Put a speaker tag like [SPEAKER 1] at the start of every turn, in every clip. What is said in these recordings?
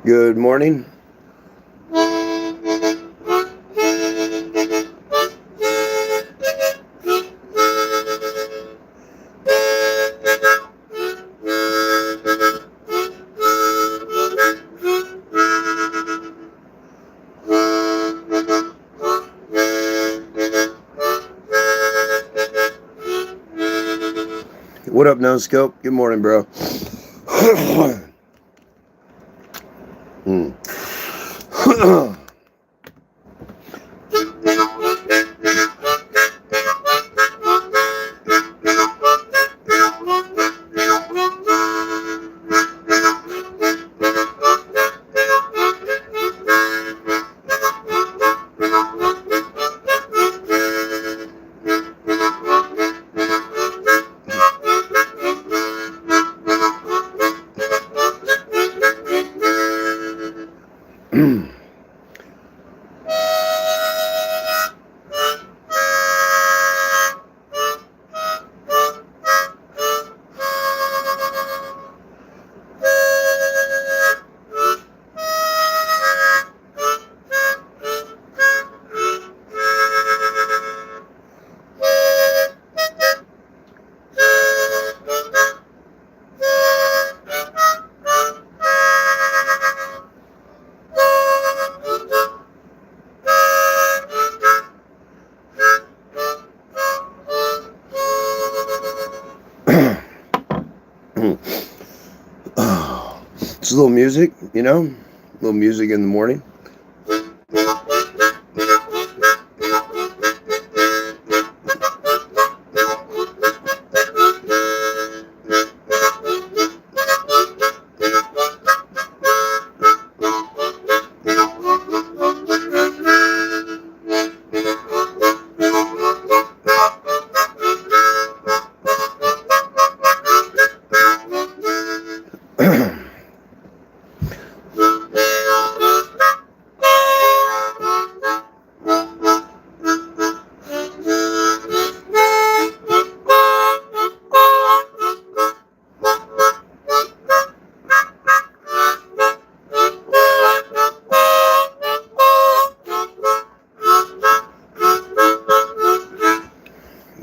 [SPEAKER 1] Good morning. What up, No Scope? Good morning, bro. It's a little music, you know, a little music in the morning.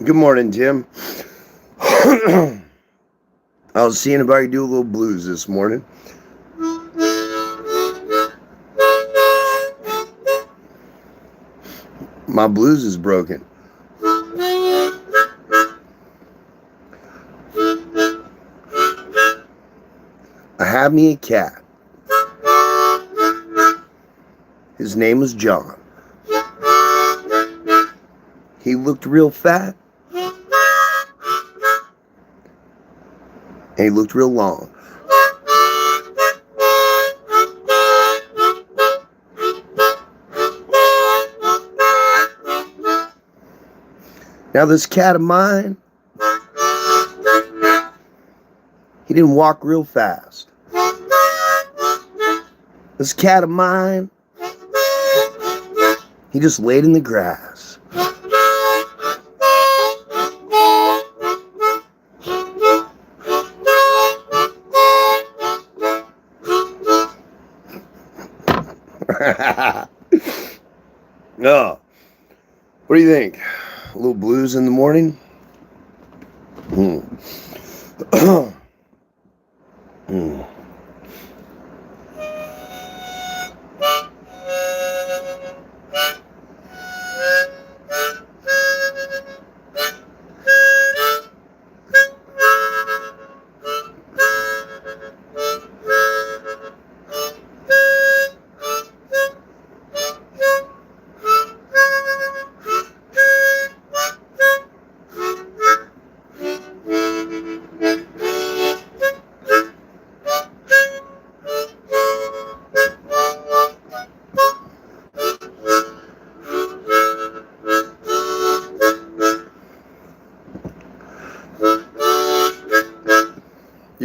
[SPEAKER 1] Good morning, Jim. I was seeing if I could do a little blues this morning. My blues is broken. I had me a cat. His name was John. He looked real fat. And he looked real long. Now this cat of mine, he didn't walk real fast. This cat of mine, he just laid in the grass. Oh, what do you think? A little blues in the morning?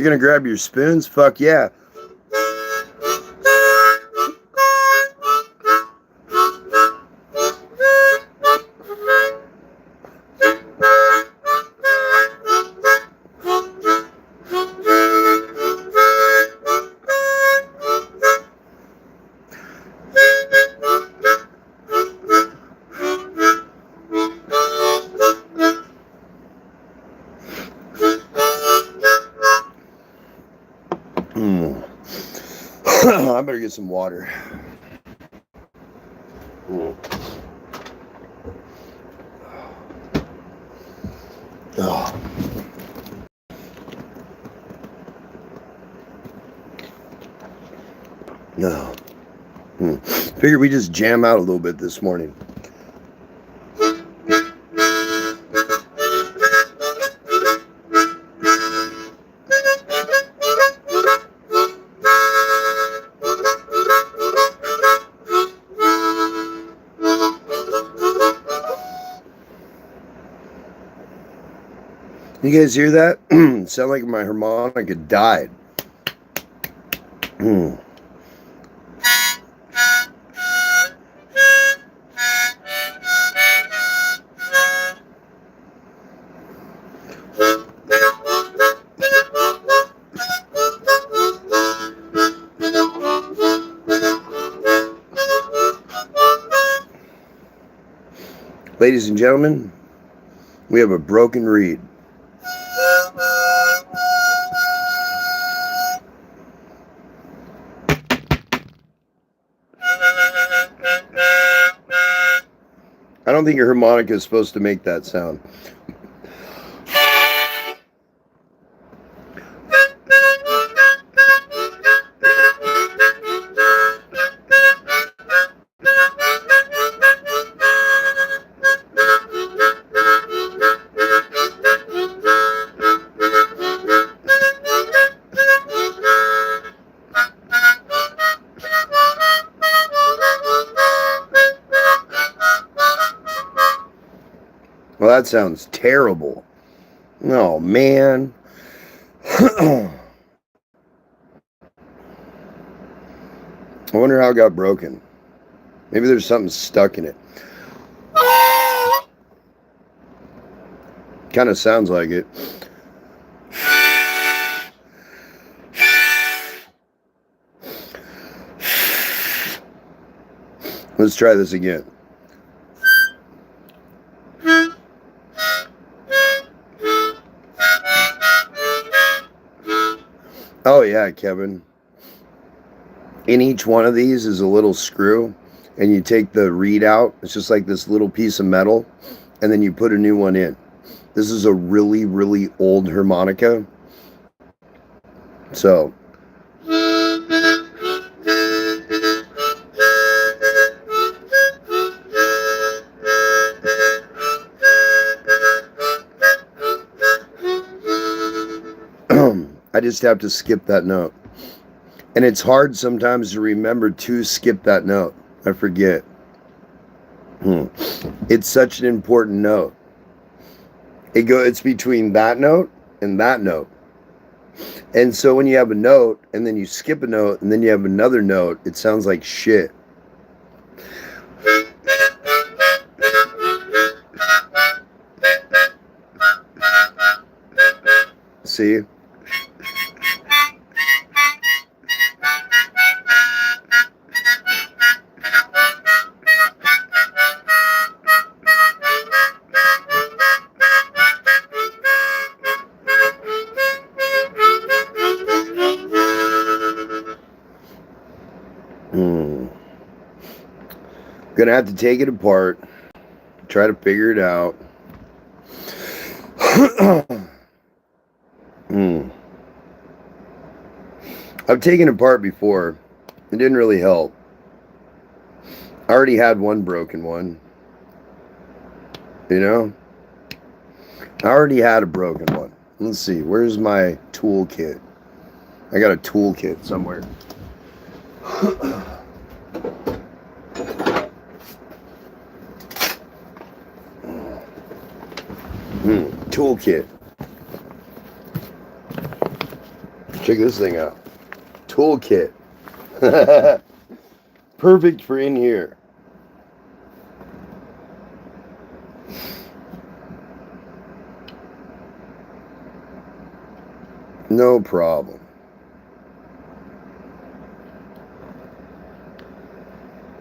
[SPEAKER 1] You're gonna grab your spoons? Fuck yeah. I better get some water. Oh. No. Figured we just jam out a little bit this morning. You guys hear that? Sound like my harmonica died. Ladies and gentlemen, we have a broken reed. I don't think your harmonica is supposed to make that sound. Well, that sounds terrible. Oh, man. I wonder how it got broken. Maybe there's something stuck in it. Kind of sounds like it. Let's try this again. Oh yeah, Kevin. In each one of these is a little screw, and you take the reed out. It's just like this little piece of metal, and then you put a new one in. This is a really, really old harmonica. So I just have to skip that note. And it's hard sometimes to remember to skip that note. I forget. It's such an important note. It's between that note and that note. And so when you have a note and then you skip a note and then you have another note, it sounds like shit. See? Gonna have to take it apart, try to figure it out. I've taken it apart before. It didn't really help. I already had one broken one. You know? I already had a broken one. Let's see, where's my toolkit? I got a toolkit somewhere. Toolkit. Check this thing out. Toolkit. Perfect for in here. No problem.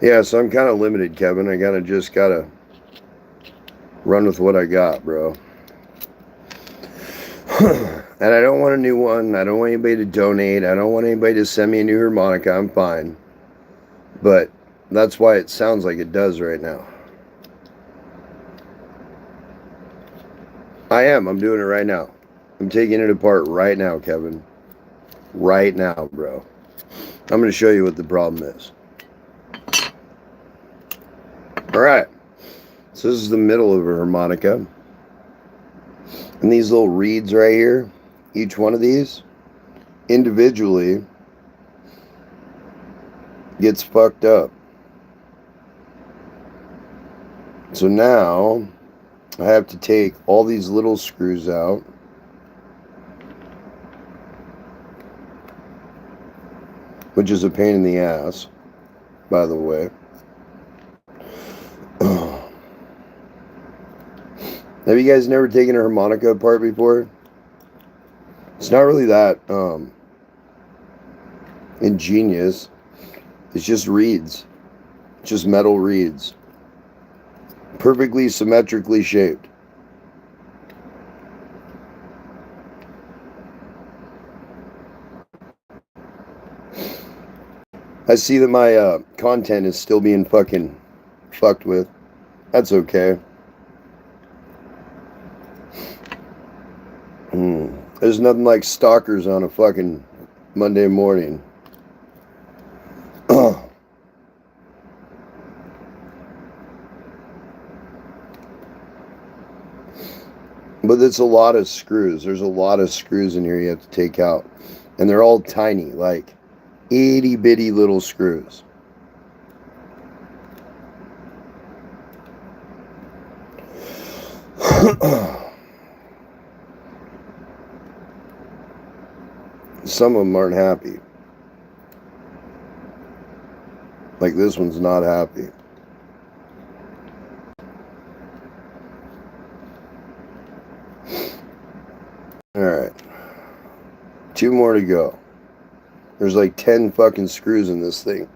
[SPEAKER 1] Yeah, so I'm kind of limited, Kevin. I gotta run with what I got, bro. And I don't want a new one. I don't want anybody to donate. I don't want anybody to send me a new harmonica. I'm fine. But that's why it sounds like it does right now. I am. I'm doing it right now. I'm taking it apart right now, Kevin. Right now, bro. I'm going to show you what the problem is. All right. So this is the middle of a harmonica. And these little reeds right here, each one of these, individually, gets fucked up. So now, I have to take all these little screws out. Which is a pain in the ass, by the way. Have you guys never taken a harmonica apart before? It's not really that ingenious. It's just reeds. Just metal reeds. Perfectly symmetrically shaped. I see that my content is still being fucking fucked with. That's okay. There's nothing like stalkers on a fucking Monday morning. But it's a lot of screws. There's a lot of screws in here you have to take out. And they're all tiny, like itty bitty little screws. Some of them aren't happy. Like this one's not happy. Alright. 2 more to go. There's like 10 fucking screws in this thing.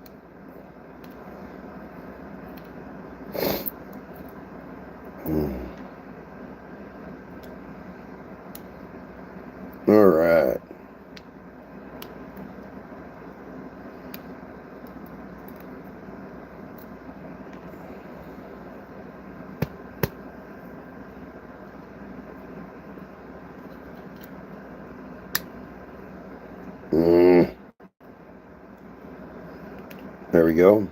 [SPEAKER 1] Alright. There we go.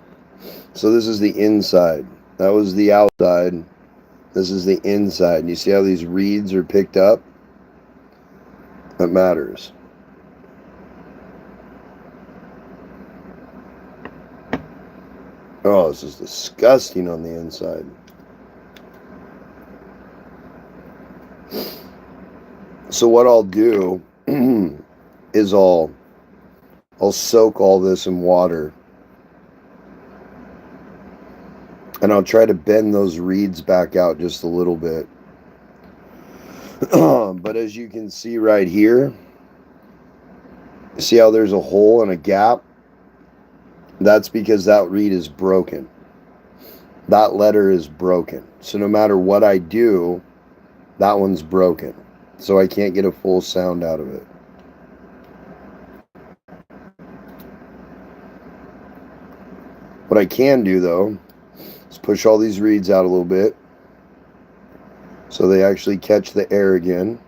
[SPEAKER 1] So this is the inside. That was the outside. This is the inside. And you see how these reeds are picked up? That matters. Oh, this is disgusting on the inside. So what I'll do is I'll soak all this in water. And I'll try to bend those reeds back out just a little bit. But as you can see right here, see how there's a hole and a gap? That's because that reed is broken. That letter is broken. So no matter what I do, that one's broken. So I can't get a full sound out of it. What I can do though, is push all these reeds out a little bit so they actually catch the air again.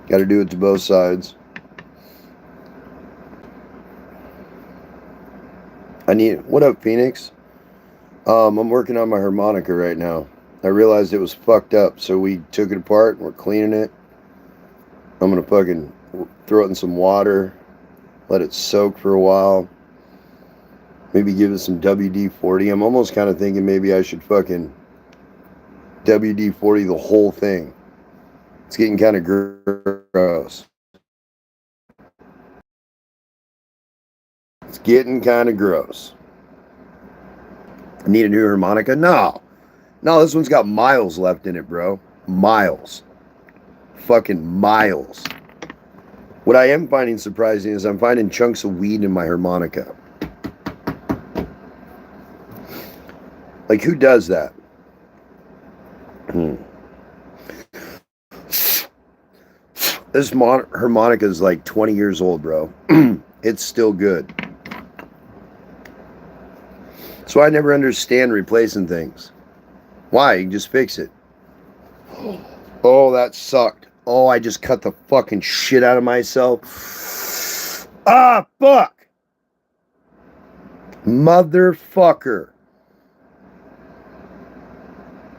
[SPEAKER 1] Got to do it to both sides. What up, Phoenix? I'm working on my harmonica right now. I realized it was fucked up, so we took it apart and we're cleaning it. I'm gonna fucking throw it in some water, let it soak for a while. Maybe give it some WD-40. I'm almost kind of thinking maybe I should fucking WD-40 the whole thing. It's getting kind of gross. It's getting kind of gross. Need a new harmonica? No. No, this one's got miles left in it, bro. Miles. Fucking miles. What I am finding surprising is I'm finding chunks of weed in my harmonica. Like, who does that? This harmonica is like 20 years old, bro. It's still good. So I never understand replacing things. Why? You can just fix it. Oh, that sucked. Oh, I just cut the fucking shit out of myself. Ah, fuck. Motherfucker.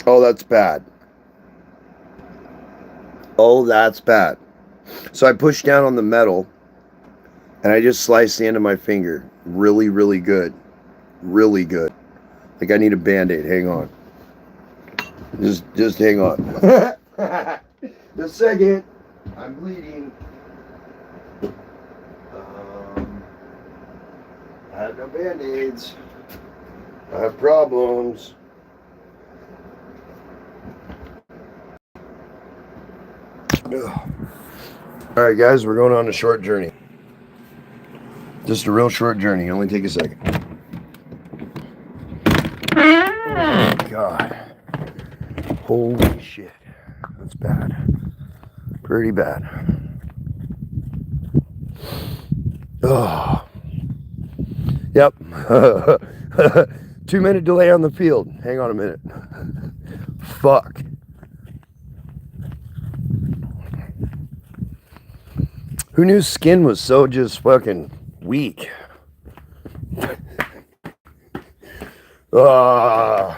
[SPEAKER 1] Oh, that's bad. Oh, that's bad. So I pushed down on the metal and I just sliced the end of my finger. Really, really good. Really good. Like I need a Band-Aid. Hang on. Just hang on. Just a second. I'm bleeding. I have no Band-Aids. I have problems. All right, guys, we're going on a short journey. Just a real short journey. Only take a second. Oh, God. Holy shit. That's bad. Pretty bad. Oh. Yep. 2-minute delay on the field. Hang on a minute. Fuck. Who knew skin was so just fucking weak? All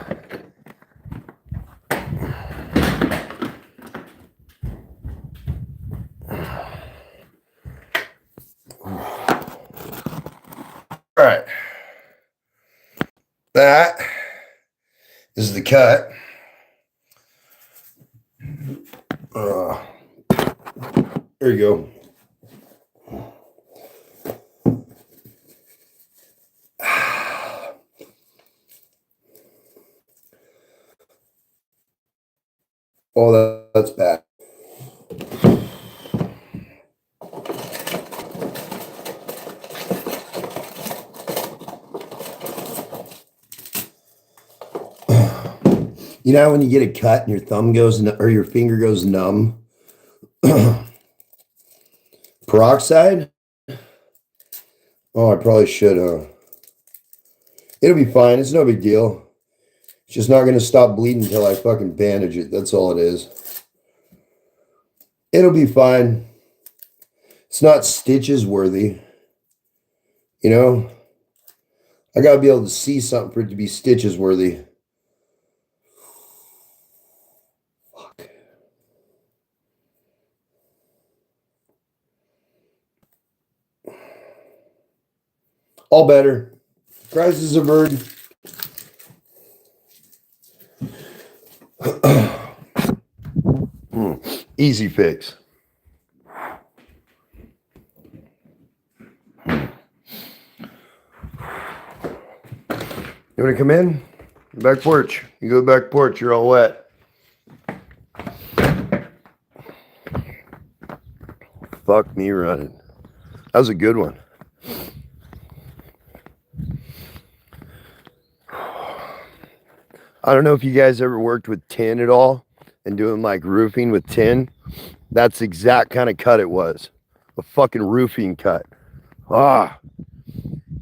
[SPEAKER 1] right. That is the cut. There you go. Oh, that's bad. You know when you get a cut and your thumb goes or your finger goes numb? Peroxide? Oh, I probably should. It'll be fine. It's no big deal. It's just not going to stop bleeding until I fucking bandage it. That's all it is. It'll be fine. It's not stitches worthy. You know? I got to be able to see something for it to be stitches worthy. Fuck. All better. Cries averted. Easy fix. You want to come in? Back porch. You go back porch. You're all wet. Fuck me running. That was a good one. I don't know if you guys ever worked with tin at all and doing like roofing with tin. That's the exact kind of cut it was. A fucking roofing cut. Ah.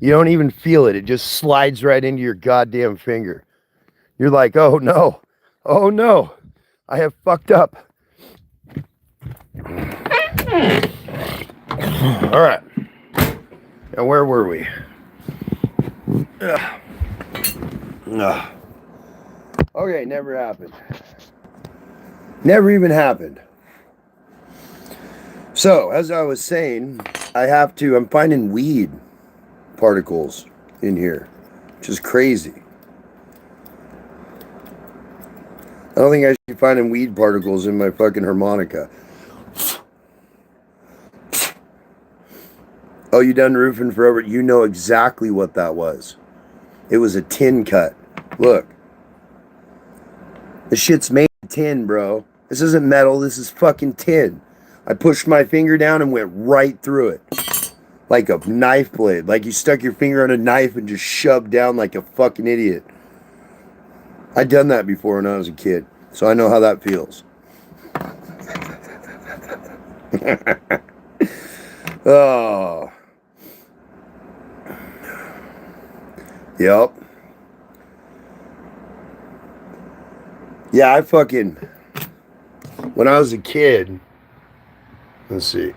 [SPEAKER 1] You don't even feel it. It just slides right into your goddamn finger. You're like, oh no. Oh no. I have fucked up. All right. Now where were we? Okay, never happened. Never even happened. So, as I was saying, I'm finding weed particles in here, which is crazy. I don't think I should be finding weed particles in my fucking harmonica. Oh, you done roofing forever? You know exactly what that was. It was a tin cut. Look. This shit's made of tin, bro. This isn't metal. This is fucking tin. I pushed my finger down and went right through it. Like a knife blade. Like you stuck your finger on a knife and just shoved down like a fucking idiot. I'd done that before when I was a kid. So I know how that feels. Oh. Yep. Yeah, I fucking... When I was a kid... Let's see.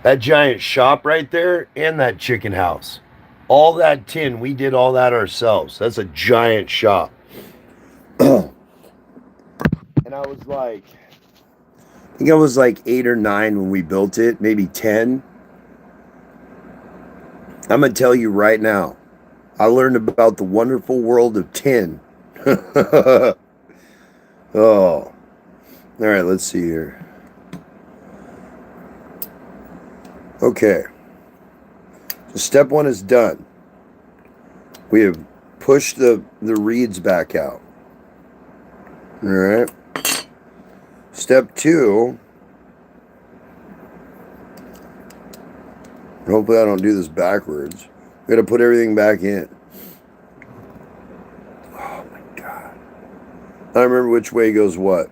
[SPEAKER 1] That giant shop right there and that chicken house. All that tin, we did all that ourselves. That's a giant shop. And I was like... I think I was like 8 or 9 when we built it. Maybe 10. I'm going to tell you right now. I learned about the wonderful world of tin. Oh. All right, let's see here. Okay. So step 1 is done. We have pushed the reeds back out. All right. Step 2. Hopefully I don't do this backwards. We got to put everything back in. Oh my God. I don't remember which way goes what.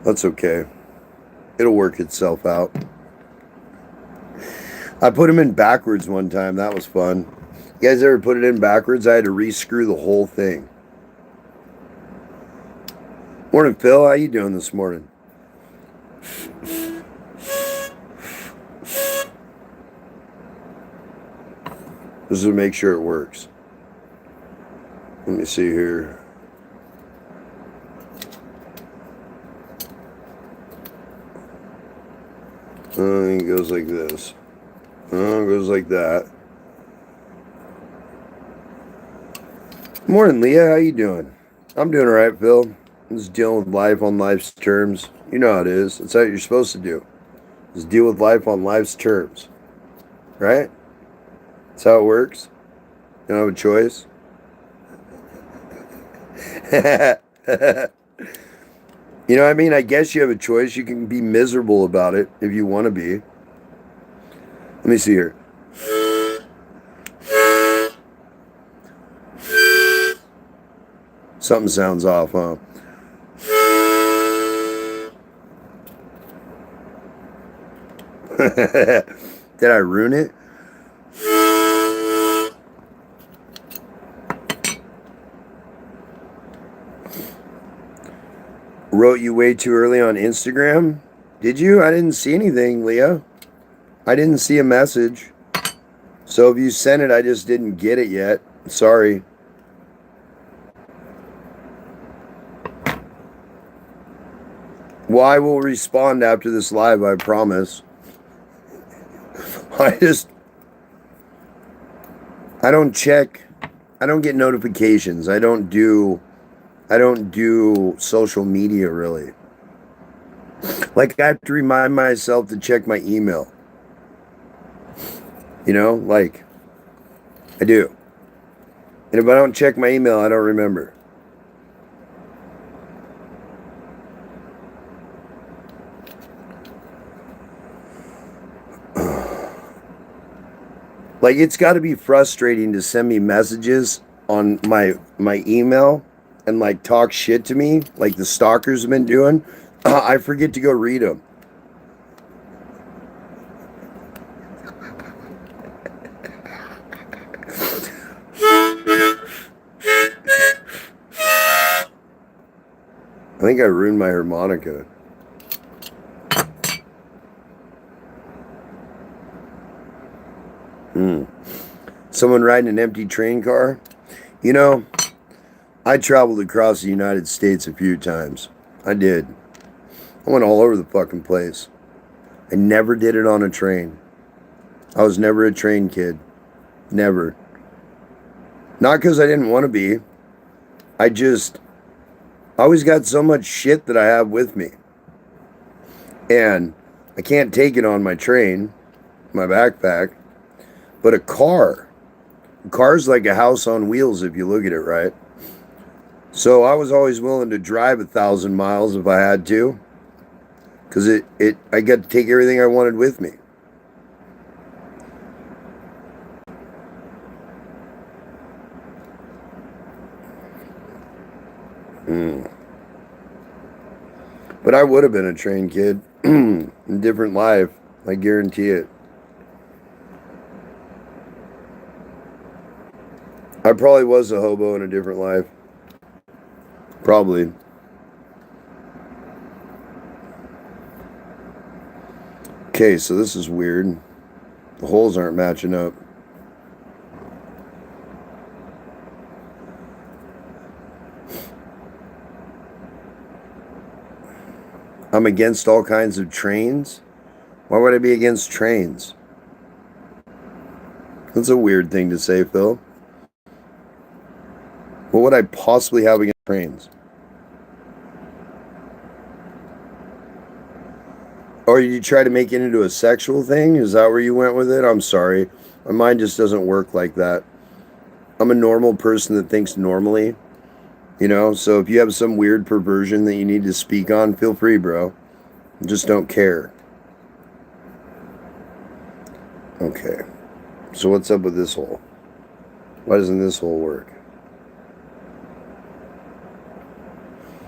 [SPEAKER 1] That's okay. It'll work itself out. I put them in backwards one time. That was fun. You guys ever put it in backwards? I had to re-screw the whole thing. Morning, Phil. How you doing this morning? This is to make sure it works. Let me see here. It goes like this. It goes like that. Morning, Leah. How you doing? I'm doing all right, Phil. I'm just dealing with life on life's terms. You know how it is. That's how you're supposed to do. Just deal with life on life's terms. Right? That's how it works. You don't have a choice. You know what I mean? I guess you have a choice. You can be miserable about it if you want to be. Let me see here. Something sounds off, huh? Did I ruin it? Wrote you way too early on Instagram? Did you? I didn't see anything, Leah. I didn't see a message. So if you sent it, I just didn't get it yet. Sorry. Well, I will respond after this live, I promise. I don't check. I don't get notifications. I don't do social media really. Like I have to remind myself to check my email. You know, like I do. And if I don't check my email, I don't remember. Like it's got to be frustrating to send me messages on my email and like talk shit to me like the stalkers have been doing. I forget to go read them. I think I ruined my harmonica. Someone riding an empty train car? You know, I traveled across the United States a few times. I did. I went all over the fucking place. I never did it on a train. I was never a train kid. Never. Not because I didn't want to be. I always got so much shit that I have with me. And I can't take it on my train, my backpack. But a car's like a house on wheels if you look at it right. So I was always willing to drive 1,000 miles if I had to, because I got to take everything I wanted with me. But I would have been a train kid in a different life. I guarantee it. I probably was a hobo in a different life. Probably. Okay, so this is weird. The holes aren't matching up. I'm against all kinds of trains? Why would I be against trains? That's a weird thing to say, Phil. What would I possibly have against trains? Or you try to make it into a sexual thing? Is that where you went with it? I'm sorry. My mind just doesn't work like that. I'm a normal person that thinks normally. You know, so if you have some weird perversion that you need to speak on, feel free, bro. I just don't care. Okay. So what's up with this hole? Why doesn't this hole work?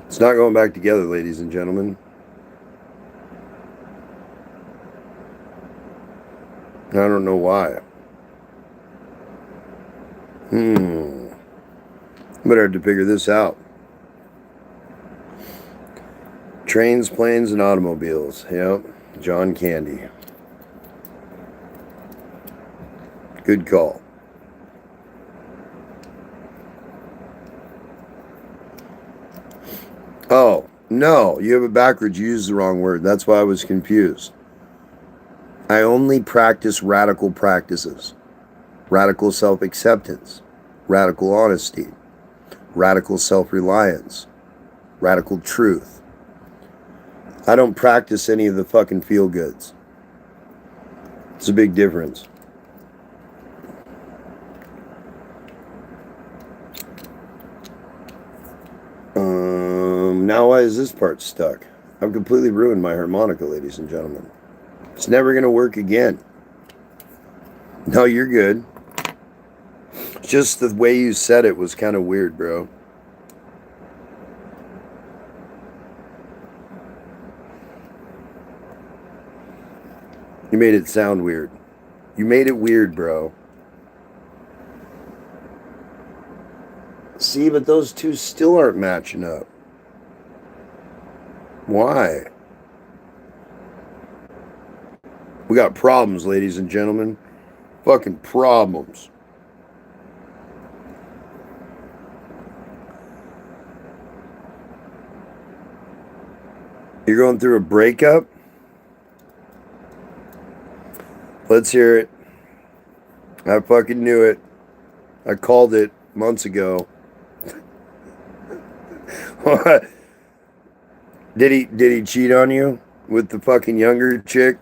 [SPEAKER 1] It's not going back together, ladies and gentlemen. I don't know why. Better have to figure this out. Trains, planes, and automobiles. Yep. John Candy. Good call. Oh, no. You have it backwards. You used the wrong word. That's why I was confused. I only practice radical practices. Radical self-acceptance. Radical honesty. Radical self-reliance. Radical truth. I don't practice any of the fucking feel-goods. It's a big difference. Now why is this part stuck? I've completely ruined my harmonica, ladies and gentlemen. It's never going to work again. No, you're good. Just the way you said it was kind of weird, bro. You made it sound weird. You made it weird, bro. See, but those two still aren't matching up. Why? We got problems, ladies and gentlemen. Fucking problems. You're going through a breakup? Let's hear it. I fucking knew it. I called it months ago. What? Did he cheat on you with the fucking younger chick?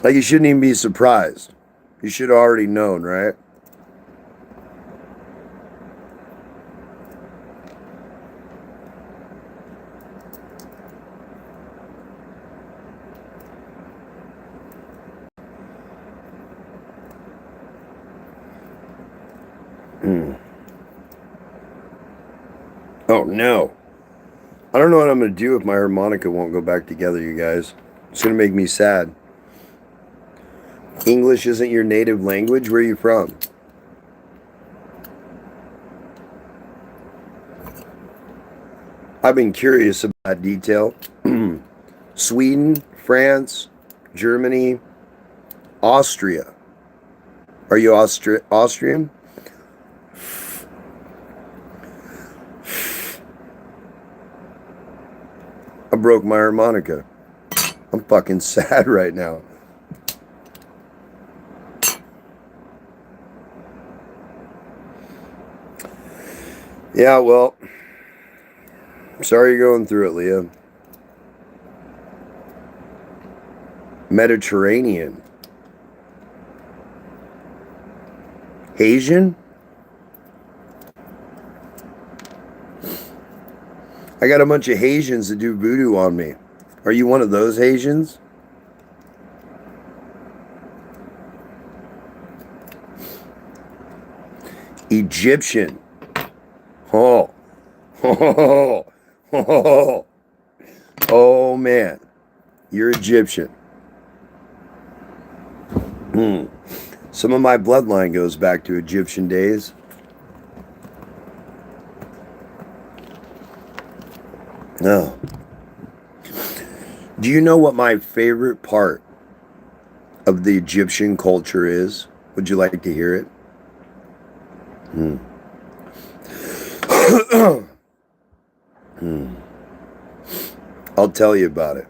[SPEAKER 1] Like, you shouldn't even be surprised. You should have already known, right? Oh, no. I don't know what I'm going to do if my harmonica won't go back together, you guys. It's going to make me sad. English isn't your native language? Where are you from? I've been curious about that detail. Sweden, France, Germany, Austria. Are you Austrian? I broke my harmonica. I'm fucking sad right now. Yeah, well, sorry you're going through it, Leah. Mediterranean. Asian? I got a bunch of Haitians that do voodoo on me. Are you one of those Haitians? Egyptian. Oh. Oh. Oh. Oh man. You're Egyptian. Some of my bloodline goes back to Egyptian days. No. Do you know what my favorite part of the Egyptian culture is? Would you like to hear it? I'll tell you about it.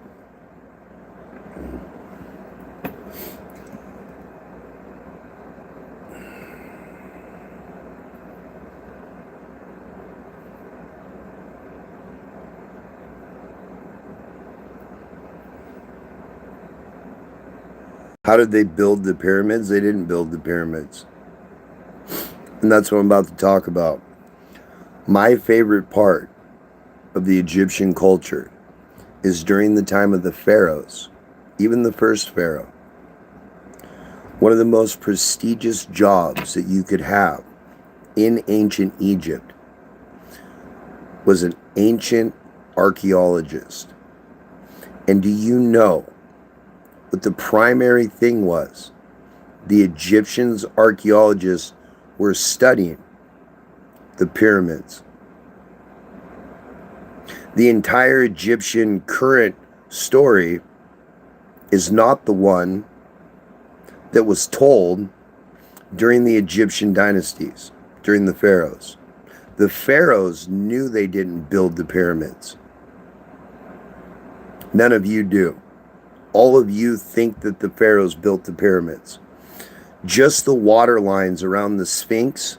[SPEAKER 1] How did they build the pyramids? They didn't build the pyramids. And that's what I'm about to talk about. My favorite part of the Egyptian culture is during the time of the pharaohs, even the first pharaoh. One of the most prestigious jobs that you could have in ancient Egypt was an ancient archaeologist. And do you know what the primary thing was? The Egyptians archaeologists were studying the pyramids. The entire Egyptian current story is not the one that was told during the Egyptian dynasties, during the pharaohs. The pharaohs knew they didn't build the pyramids. None of you do. All of you think that the pharaohs built the pyramids. Just the water lines around the Sphinx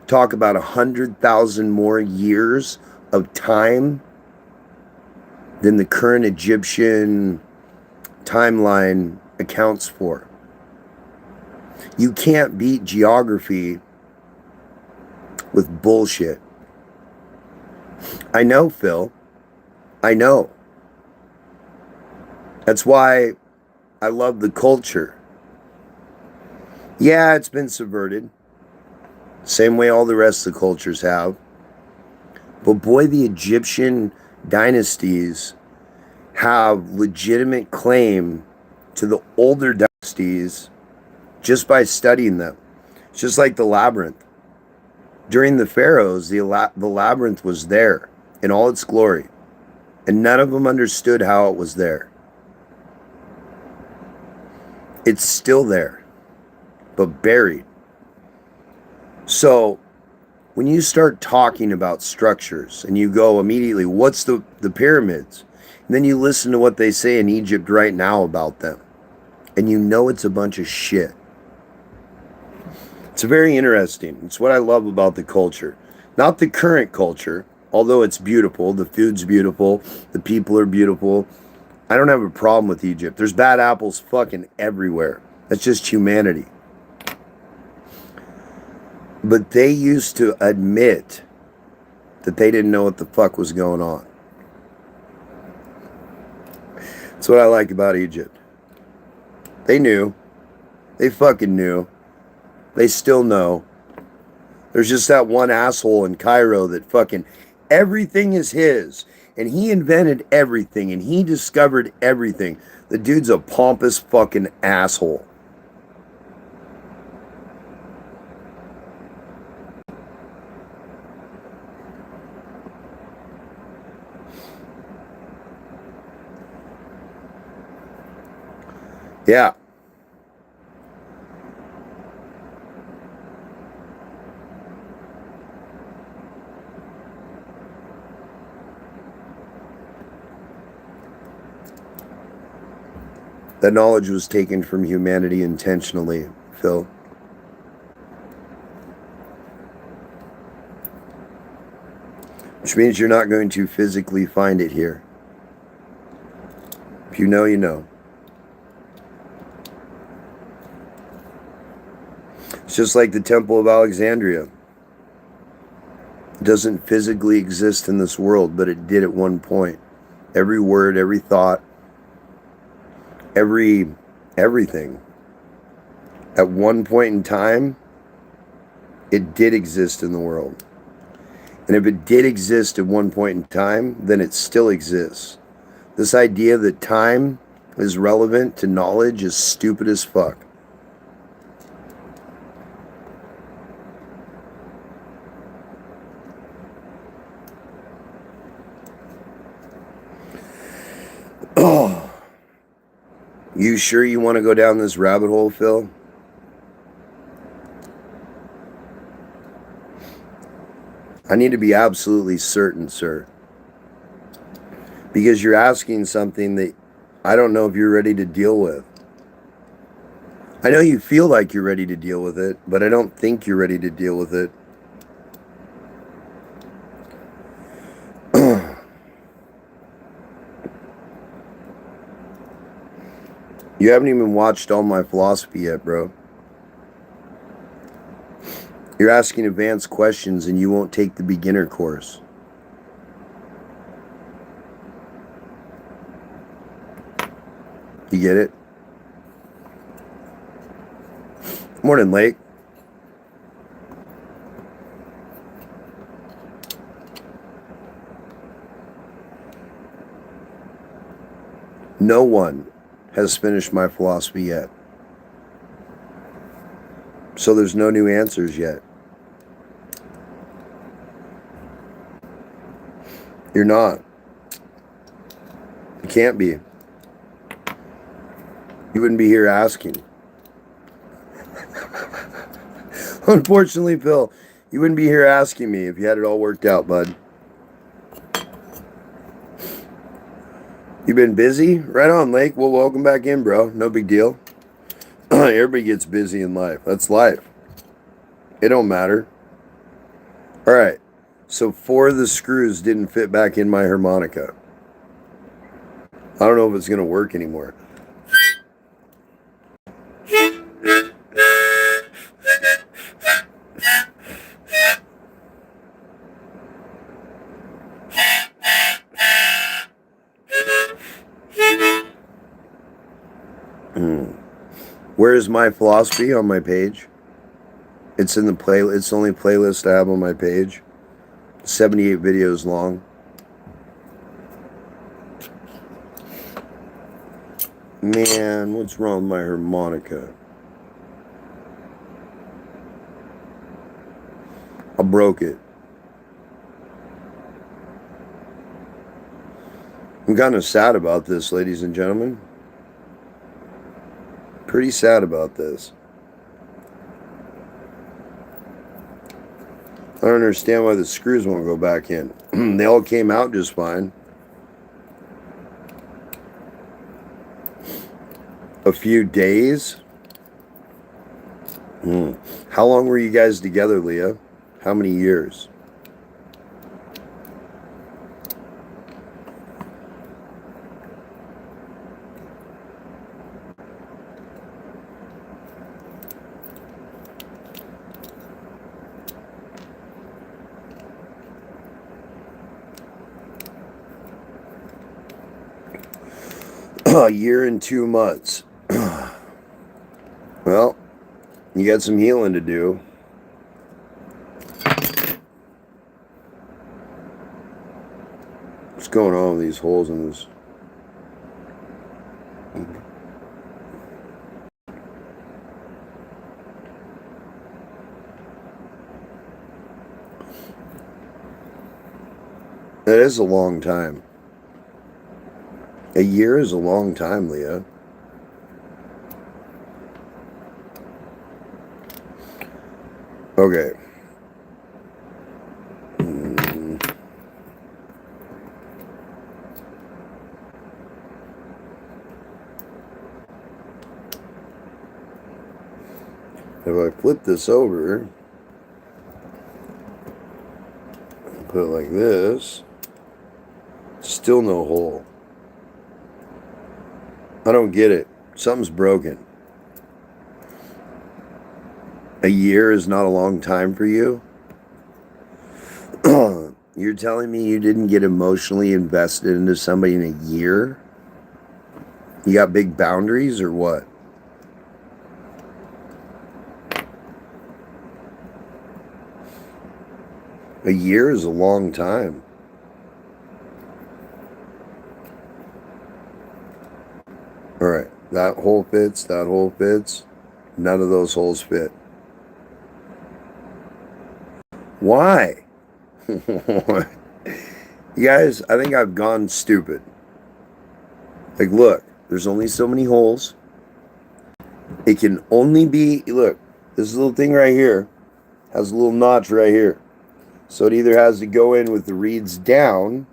[SPEAKER 1] talk about 100,000 more years of time than the current Egyptian timeline accounts for. You can't beat geography with bullshit. I know, Phil. I know. That's why I love the culture. Yeah, it's been subverted. Same way all the rest of the cultures have. But boy, the Egyptian dynasties have legitimate claim to the older dynasties just by studying them. It's just like the labyrinth. During the pharaohs, the labyrinth was there in all its glory. And none of them understood how it was there. It's still there, but buried. So when you start talking about structures and you go immediately, what's the pyramids? And then you listen to what they say in Egypt right now about them. And you know it's a bunch of shit. It's very interesting. It's what I love about the culture. Not the current culture, although it's beautiful. The food's beautiful. The people are beautiful. I don't have a problem with Egypt. There's bad apples fucking everywhere. That's just humanity. But they used to admit that they didn't know what the fuck was going on. That's what I like about Egypt. They knew. They fucking knew. They still know. There's just that one asshole in Cairo that fucking everything is his. And he invented everything. And he discovered everything. The dude's a pompous fucking asshole. Yeah. That knowledge was taken from humanity intentionally, Phil. Which means you're not going to physically find it here. If you know, you know. It's just like the Temple of Alexandria. It doesn't physically exist in this world, but it did at one point. Every word, every thought, everything. At one point in time, it did exist in the world. And if it did exist at one point in time, then it still exists. This idea that time is relevant to knowledge is stupid as fuck. Oh, you sure you want to go down this rabbit hole, Phil? I need to be absolutely certain, sir. Because you're asking something that I don't know if you're ready to deal with. I know you feel like you're ready to deal with it, but I don't think you're ready to deal with it. You haven't even watched all my philosophy yet, bro. You're asking advanced questions and you won't take the beginner course. You get it? Morning, Lake. No one has finished my philosophy yet. So there's no new answers yet. You're not. You can't be. You wouldn't be here asking. Unfortunately, Phil, you wouldn't be here asking me if you had it all worked out, bud. You been busy? Right on, Lake. Well, welcome back in, bro. No big deal. Everybody gets busy in life. That's life. It don't matter. All right. So 4 of the screws didn't fit back in my harmonica. I don't know if it's going to work anymore. Where is my philosophy on my page? It's in the it's the only playlist I have on my page. 78 videos long. Man, what's wrong with my harmonica? I broke it. I'm kind of sad about this, ladies and gentlemen. Pretty sad about this. I don't understand why the screws won't go back in. They all came out just fine. A few days? How long were you guys together, Leah? How many years? A year and 2 months. Well, you got some healing to do. What's going on with these holes in this? That is a long time. A year is a long time, Leah. Okay. If I flip this over, put it like this, still no hole. I don't get it. Something's broken. A year is not a long time for you? You're telling me you didn't get emotionally invested into somebody in a year? You got big boundaries or what? A year is a long time. All right, that hole fits, that hole fits. None of those holes fit. Why? You guys, I think I've gone stupid. Like, look, there's only so many holes. It can only be, look, this little thing right here has a little notch right here. So it either has to go in with the reeds down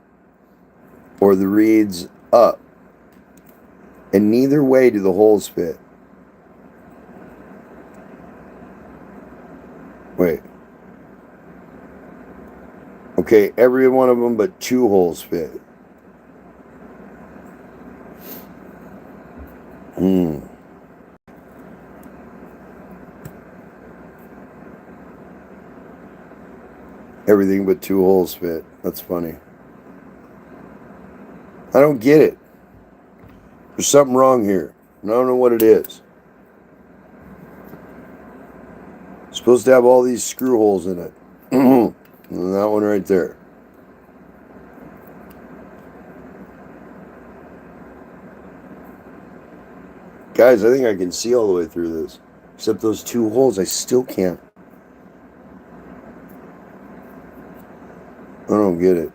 [SPEAKER 1] or the reeds up. And neither way do the holes fit. Wait. Okay, every one of them but 2 holes fit. Everything but 2 holes fit. That's funny. I don't get it. There's something wrong here. And I don't know what it is. It's supposed to have all these screw holes in it. And that one right there. Guys, I think I can see all the way through this. Except those 2 holes, I still can't. I don't get it.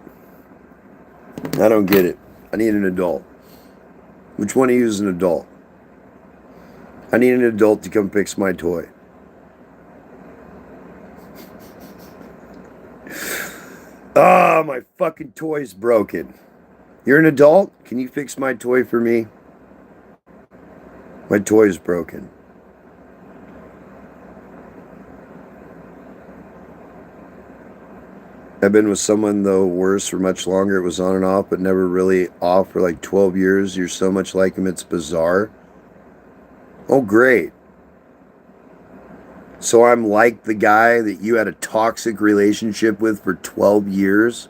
[SPEAKER 1] I don't get it. I need an adult. Which one of you is an adult? I need an adult to come fix my toy. Ah, my fucking toy's broken. You're an adult? Can you fix my toy for me? My toy's broken. I've been with someone, though, worse for much longer. It was on and off, but never really off for like 12 years. You're so much like him, it's bizarre. Oh, great. So I'm like the guy that you had a toxic relationship with for 12 years?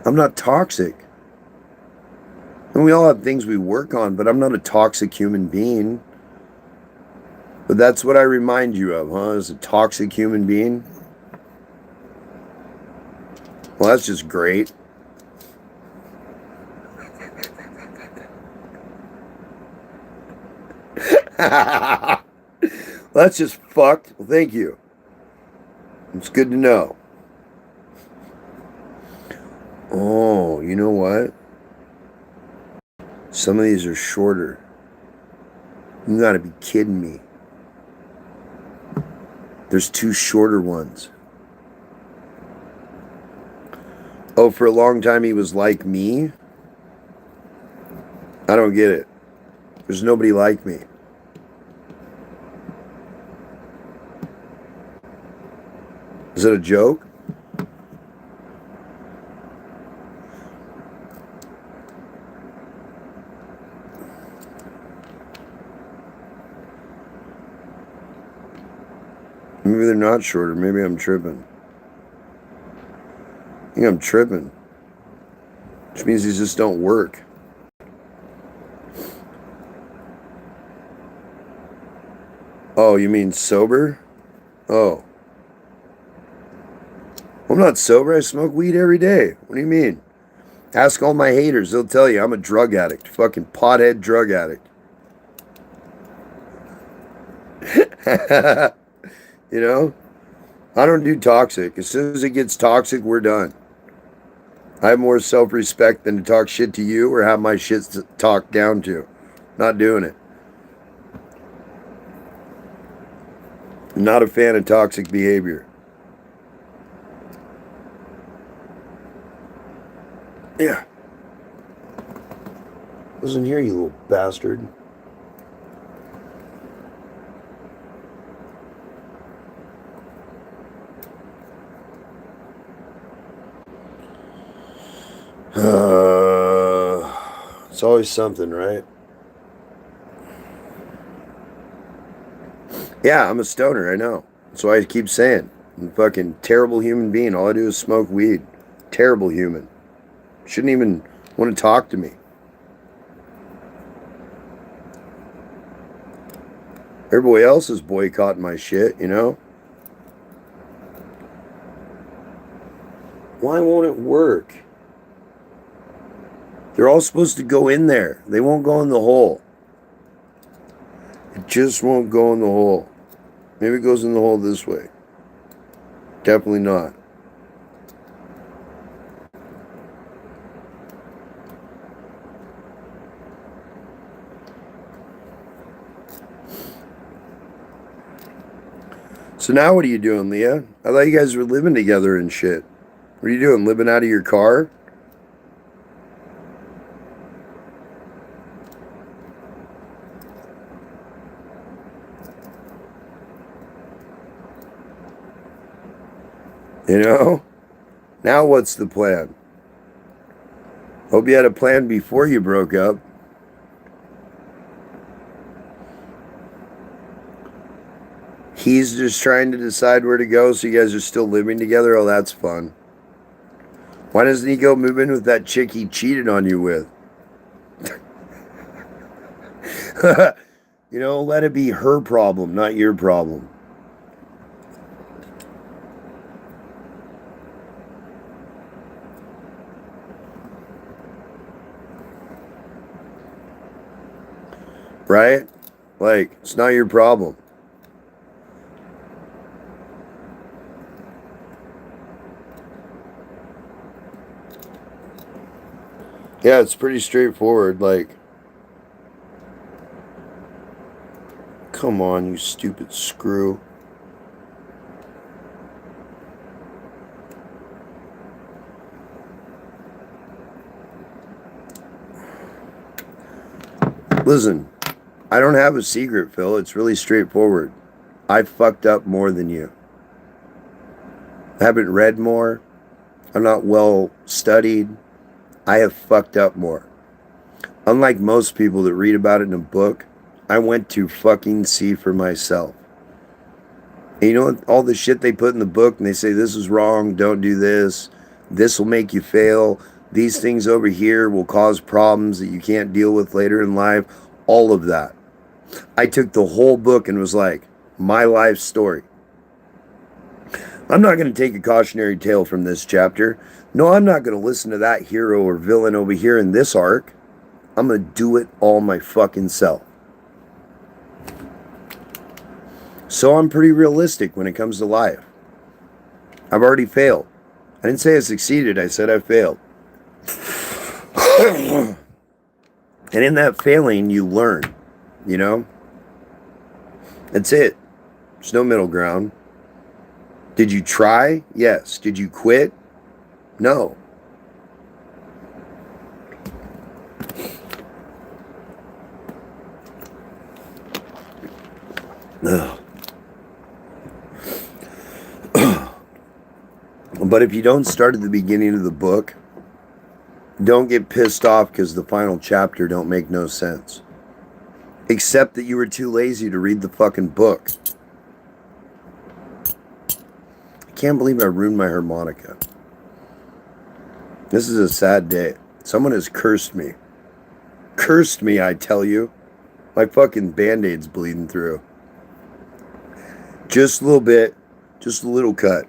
[SPEAKER 1] I'm not toxic. And we all have things we work on, but I'm not a toxic human being. But that's what I remind you of, huh? As a toxic human being? Well, that's just great. That's just fucked. Well, thank you. It's good to know. Oh, you know what? Some of these are shorter. You gotta be kidding me. There's 2 shorter ones. Oh, for a long time he was like me? I don't get it. There's nobody like me. Is it a joke? Maybe they're not shorter. Maybe I'm tripping. I think I'm tripping. Which means these just don't work. Oh, you mean sober? Oh. I'm not sober. I smoke weed every day. What do you mean? Ask all my haters. They'll tell you I'm a drug addict. Fucking pothead drug addict. You know? I don't do toxic. As soon as it gets toxic, we're done. I have more self-respect than to talk shit to you or have my shit talked down to. Not doing it. Not a fan of toxic behavior. Yeah. Listen here, you little bastard. It's always something, right? Yeah, I'm a stoner, I know. That's why I keep saying. I'm a fucking terrible human being. All I do is smoke weed. Terrible human. Shouldn't even want to talk to me. Everybody else is boycotting my shit, you know? Why won't it work? They're all supposed to go in there. They won't go in the hole. It just won't go in the hole. Maybe it goes in the hole this way. Definitely not. So now what are you doing, Leah? I thought you guys were living together and shit. What are you doing? Living out of your car? You know? Now what's the plan? Hope you had a plan before you broke up. He's just trying to decide where to go, so you guys are still living together? Oh, that's fun. Why doesn't he go move in with that chick he cheated on you with? You know, let it be her problem, not your problem. Right? Like, it's not your problem. Yeah, it's pretty straightforward. Like, come on, you stupid screw. Listen, I don't have a secret, Phil. It's really straightforward. I fucked up more than you. I haven't read more. I'm not well studied. I have fucked up more. Unlike most people that read about it in a book, I went to fucking see for myself. And you know all the shit they put in the book and they say this is wrong, don't do this, this will make you fail, these things over here will cause problems that you can't deal with later in life, all of that. I took the whole book and was like, my life story. I'm not going to take a cautionary tale from this chapter. No, I'm not going to listen to that hero or villain over here in this arc. I'm going to do it all my fucking self. So I'm pretty realistic when it comes to life. I've already failed. I didn't say I succeeded, I said I failed. And in that failing, you learn, you know? That's it. There's no middle ground. Did you try? Yes. Did you quit? No. Ugh. But if you don't start at the beginning of the book, don't get pissed off because the final chapter don't make no sense. Except that you were too lazy to read the fucking book. I can't believe I ruined my harmonica. This is a sad day. Someone has cursed me. Cursed me, I tell you. My fucking Band-Aid's bleeding through. Just a little bit. Just a little cut.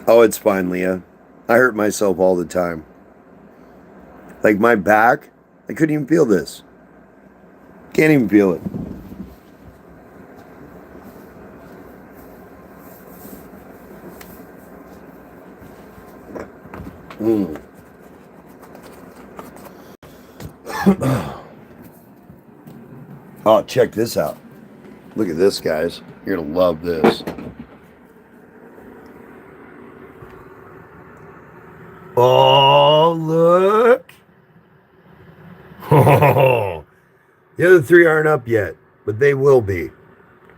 [SPEAKER 1] Oh, it's fine, Leah. I hurt myself all the time. Like my back, I couldn't even feel this. Can't even feel it. Oh, check this out. Look at this, guys. You're going to love this. Oh, look. Oh, the other three aren't up yet, but they will be.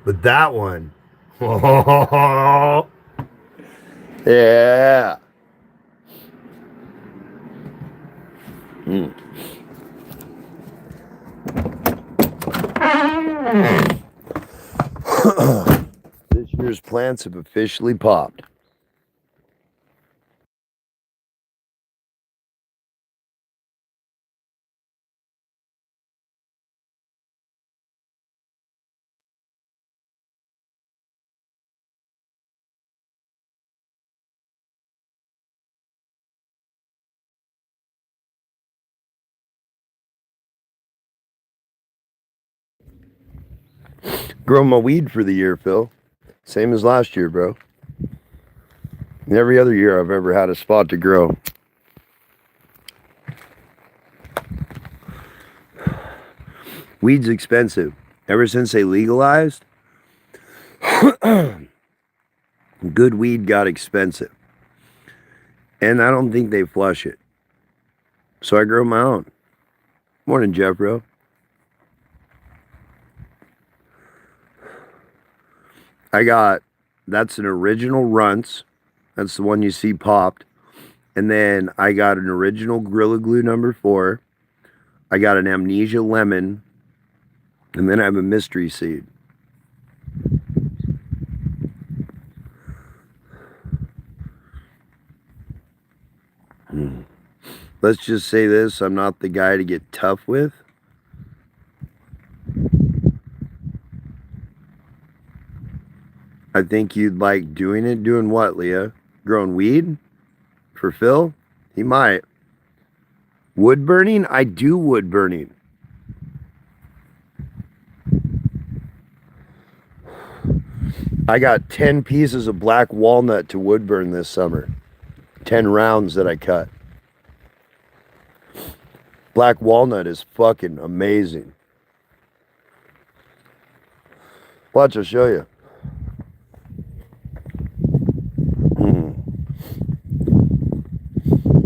[SPEAKER 1] But that one. Oh, Yeah. Mm. This year's plants have officially popped. Growing my weed for the year, Phil. Same as last year, bro. Every other year I've ever had a spot to grow. Weed's expensive. Ever since they legalized, good weed got expensive. And I don't think they flush it. So I grow my own. Morning, Jeff, bro. That's an original Runts. That's the one you see popped. And then I got an original Gorilla Glue number 4. I got an Amnesia Lemon. And then I have a Mystery Seed. Let's just say this, I'm not the guy to get tough with. I think you'd like doing it. Doing what, Leah? Growing weed? For Phil? He might. Wood burning? I do wood burning. I got 10 pieces of black walnut to wood burn this summer. 10 rounds that I cut. Black walnut is fucking amazing. Watch, I'll show you.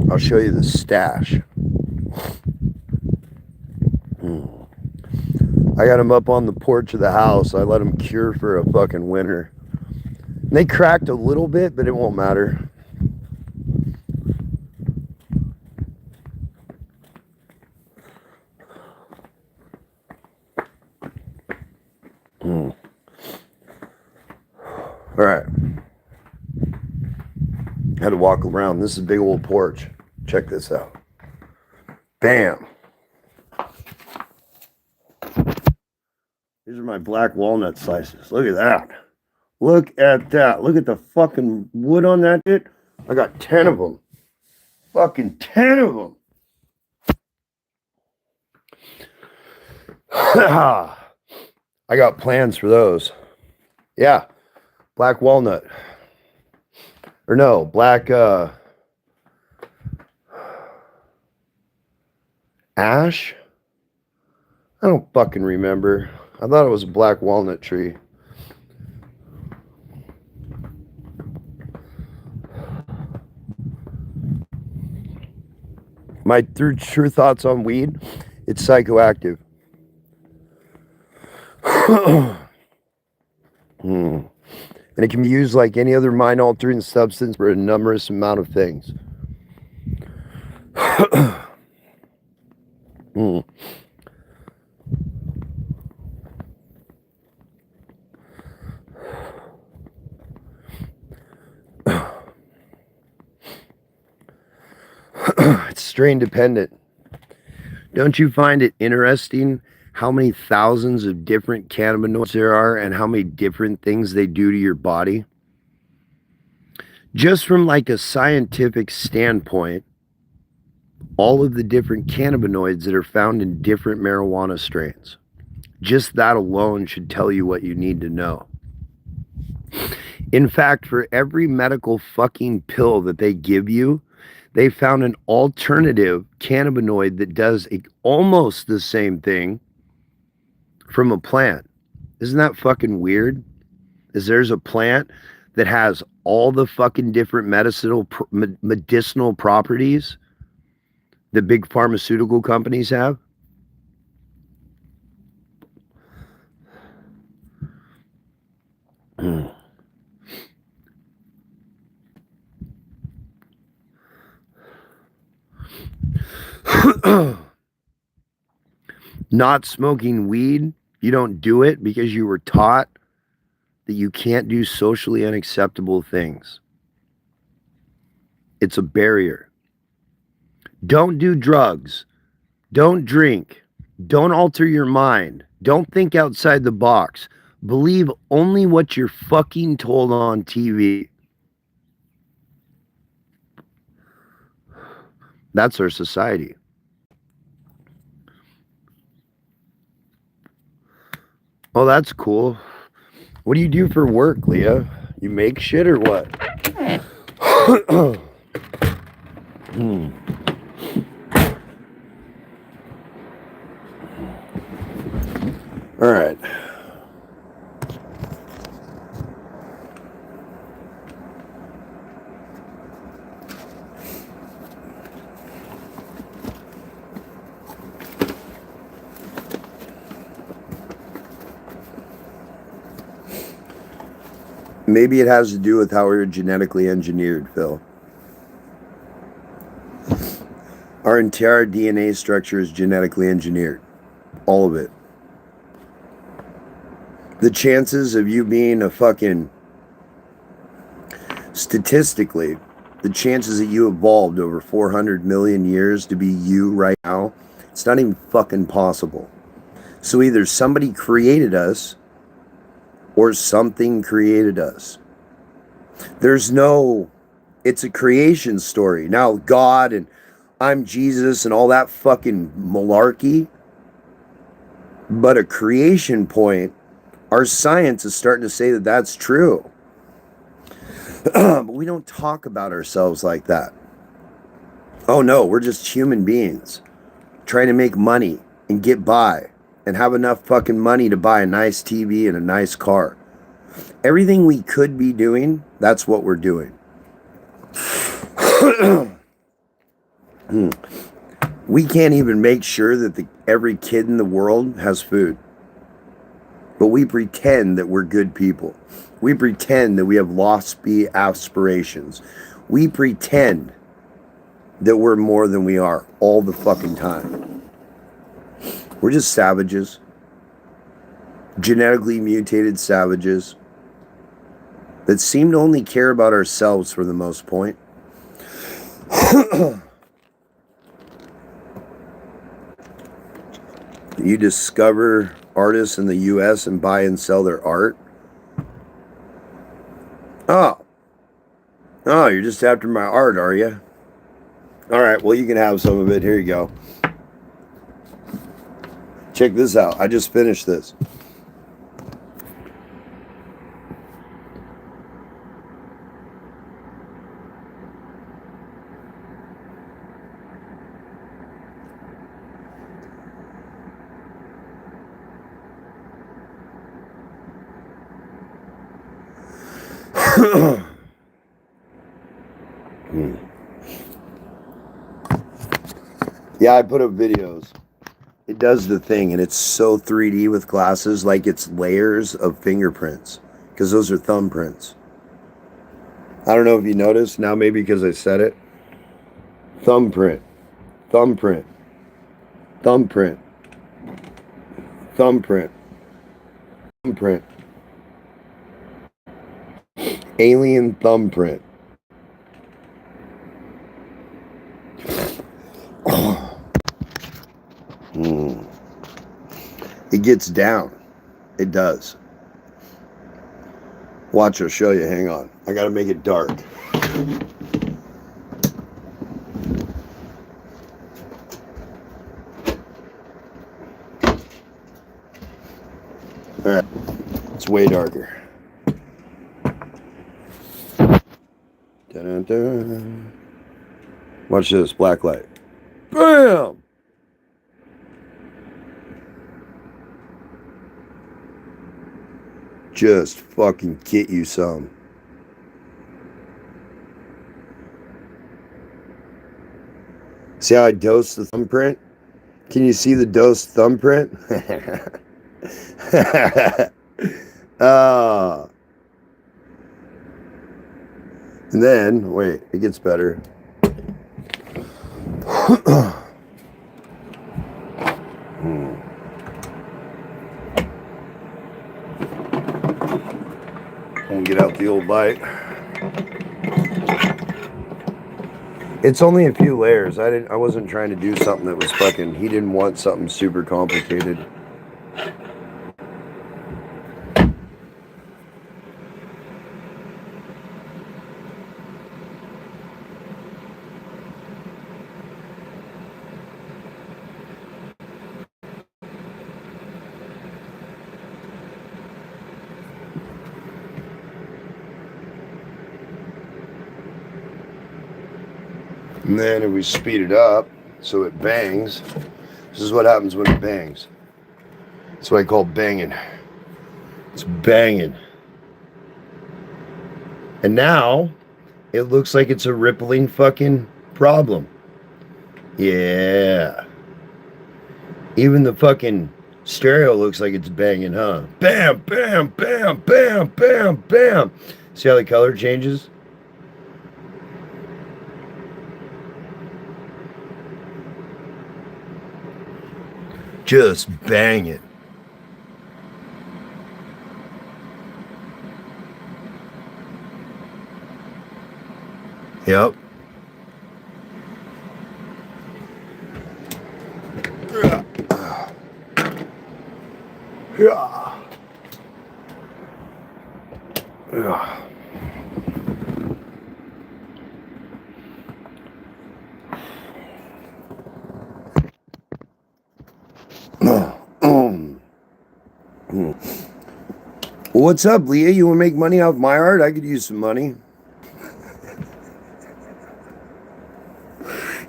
[SPEAKER 1] I'll show you the stash. I got them up on the porch of the house. I let them cure for a fucking winter. They cracked a little bit, but it won't matter. All right. Had to walk around. This is a big old porch. Check this out. Bam. These are my black walnut slices. Look at that. Look at that. Look at the fucking wood on that shit. I got 10 of them. Fucking 10 of them. I got plans for those. Yeah. Black walnut. Or no, black ash? I don't fucking remember. I thought it was a black walnut tree. My true thoughts on weed, it's psychoactive. And it can be used like any other mind-altering substance for a numerous amount of things. It's strain dependent. Don't you find it interesting how many thousands of different cannabinoids there are and how many different things they do to your body? Just from like a scientific standpoint, all of the different cannabinoids that are found in different marijuana strains. Just that alone should tell you what you need to know. In fact, for every medical fucking pill that they give you, they found an alternative cannabinoid that does almost the same thing from a plant. Isn't that fucking weird? There's a plant that has all the fucking different medicinal properties that big pharmaceutical companies have. Not smoking weed, you don't do it because you were taught that you can't do socially unacceptable things. It's a barrier. Don't do drugs. Don't drink. Don't alter your mind. Don't think outside the box. Believe only what you're fucking told on TV. That's our society. Oh, that's cool. What do you do for work, Leah? You make shit or what? All right. Maybe it has to do with how we were genetically engineered, Phil. Our entire DNA structure is genetically engineered. All of it. The chances of you being a fucking... Statistically, the chances that you evolved over 400 million years to be you right now, it's not even fucking possible. So either somebody created us or something created us. There's no, it's a creation story. Now, God and I'm Jesus and all that fucking malarkey. But a creation point, our science is starting to say that that's true. But we don't talk about ourselves like that. Oh no, we're just human beings trying to make money and get by and have enough fucking money to buy a nice TV and a nice car. Everything we could be doing, that's what we're doing. We can't even make sure that every kid in the world has food. But we pretend that we're good people. We pretend that we have lofty aspirations. We pretend that we're more than we are all the fucking time. We're just savages. Genetically mutated savages that seem to only care about ourselves for the most point. You discover artists in the US and buy and sell their art. Oh, you're just after my art, are you? All right, well, you can have some of it. Here you go. Check this out. I just finished this. Yeah, I put up videos. It does the thing, and it's so 3D with glasses, like it's layers of fingerprints, because those are thumbprints. I don't know if you noticed, now maybe because I said it. Thumbprint, thumbprint, thumbprint, thumbprint, thumbprint. Alien thumbprint. It gets down. It does. Watch, I'll show you. Hang on. I gotta make it dark. Alright. It's way darker. Dun-dun-dun. Watch this. Black light. Bam! Just fucking get you some. See how I dosed the thumbprint? Can you see the dosed thumbprint? And then, wait, it gets better. And get out the old light. It's only a few layers. I wasn't trying to do something that was fucking, he didn't want something super complicated. And then if we speed it up so it bangs, this is what happens when it bangs. That's what I call banging. It's banging. And now it looks like it's a rippling fucking problem. Yeah. Even the fucking stereo looks like it's banging, huh? Bam, bam, bam, bam, bam, bam. See how the color changes? Just bang it. Yep. Yeah. Yeah. What's up, Leah? You want to make money off my art? I could use some money.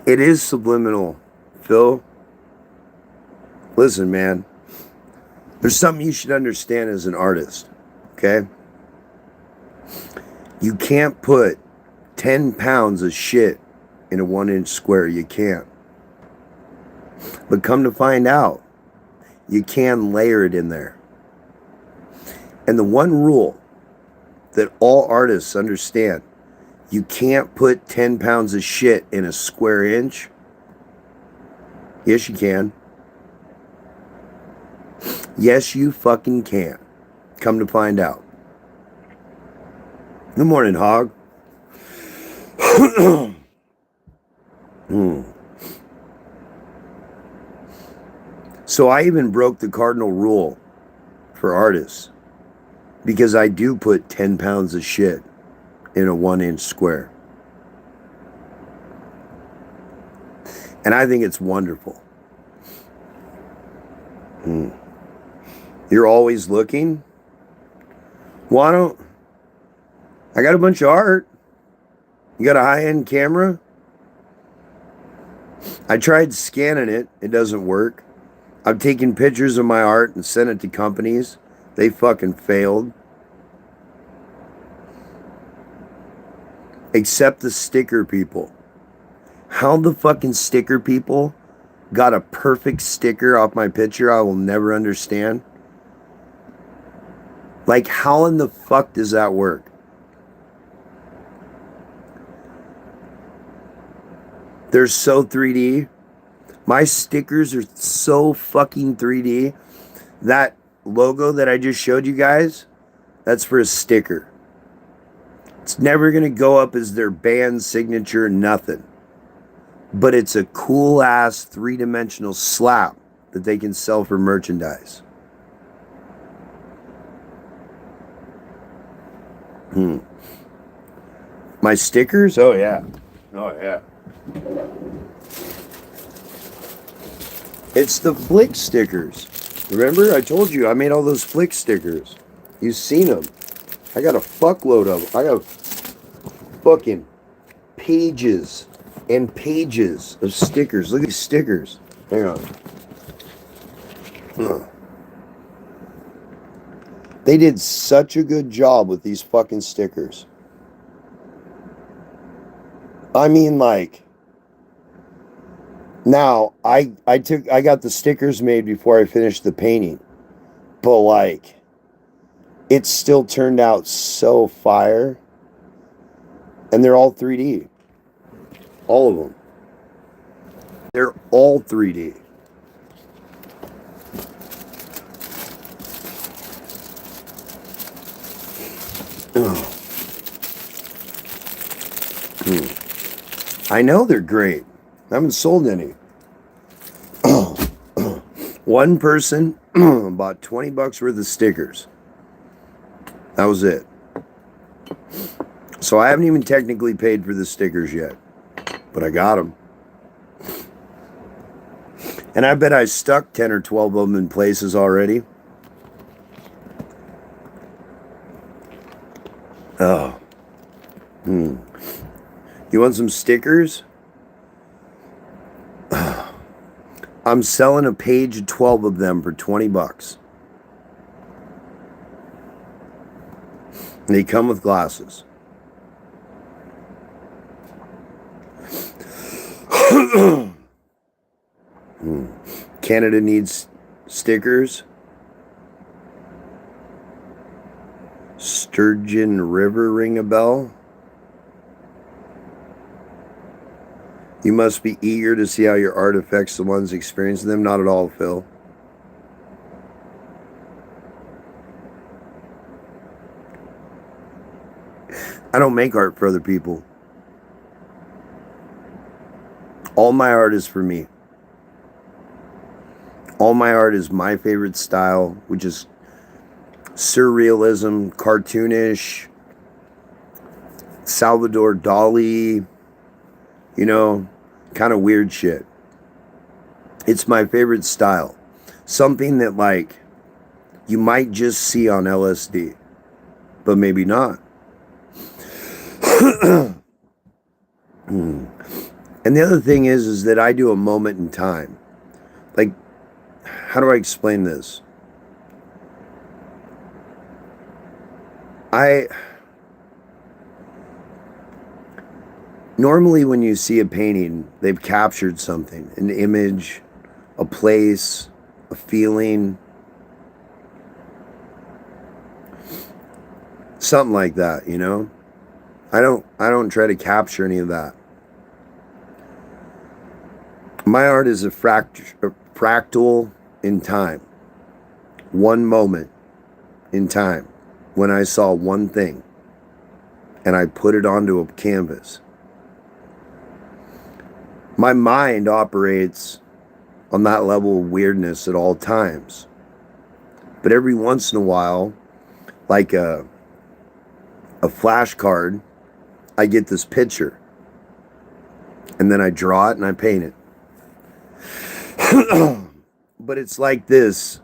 [SPEAKER 1] It is subliminal, Phil. Listen, man. There's something you should understand as an artist, okay? You can't put 10 pounds of shit in a 1-inch square. You can't. But come to find out, you can layer it in there. And the one rule that all artists understand, you can't put 10 pounds of shit in a square inch. Yes, you can. Yes, you fucking can. Come to find out. Good morning, Hog. So I even broke the cardinal rule for artists because I do put 10 pounds of shit in a 1-inch square. And I think it's wonderful. You're always looking? Why don't... I got a bunch of art. You got a high-end camera? I tried scanning it. It doesn't work. I've taken pictures of my art and sent it to companies. They fucking failed. Except the sticker people. How the fucking sticker people got a perfect sticker off my picture, I will never understand. Like, how in the fuck does that work? They're so 3D. My stickers are so fucking 3D. That logo that I just showed you guys, that's for a sticker. It's never going to go up as their band signature, nothing. But it's a cool ass 3-dimensional slap that they can sell for merchandise. My stickers? Oh yeah. Oh yeah. It's the Flick stickers. Remember? I told you I made all those Flick stickers. You've seen them. I got a fuckload of them. I got fucking pages and pages of stickers. Look at these stickers. Hang on. They did such a good job with these fucking stickers. I mean, like, now I got the stickers made before I finished the painting, but like, it still turned out so fire, and they're all 3D. All of them. They're all 3D. I know they're great. I haven't sold any. One person bought $20 worth of stickers. That was it. So I haven't even technically paid for the stickers yet, but I got them. And I bet I stuck 10 or 12 of them in places already. Oh. You want some stickers? I'm selling a page of 12 of them for $20. They come with glasses. Canada needs stickers. Sturgeon River ring a bell? You must be eager to see how your art affects the ones experiencing them. Not at all, Phil. I don't make art for other people. All my art is for me. All my art is my favorite style, which is surrealism, cartoonish, Salvador Dali, you know, kind of weird shit. It's my favorite style. Something that, like, you might just see on LSD, but maybe not. And the other thing is that I do a moment in time. Like, how do I explain this? Normally when you see a painting, they've captured something, an image, a place, a feeling, something like that, you know? I don't try to capture any of that. My art is a fractal in time. One moment in time when I saw one thing and I put it onto a canvas. My mind operates on that level of weirdness at all times. But every once in a while, like a flashcard, I get this picture. And then I draw it and I paint it. But it's like this.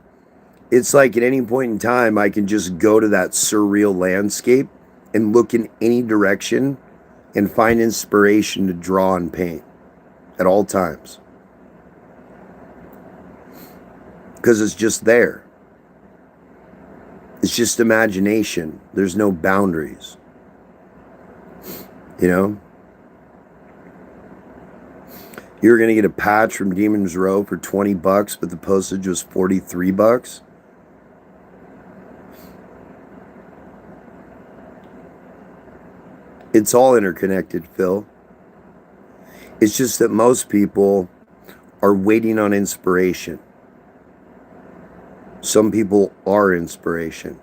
[SPEAKER 1] It's like at any point in time, I can just go to that surreal landscape and look in any direction and find inspiration to draw and paint at all times. Because it's just there. It's just imagination. There's no boundaries. You know? You were going to get a patch from Demon's Row for $20, but the postage was $43. It's all interconnected, Phil. It's just that most people are waiting on inspiration. Some people are inspiration.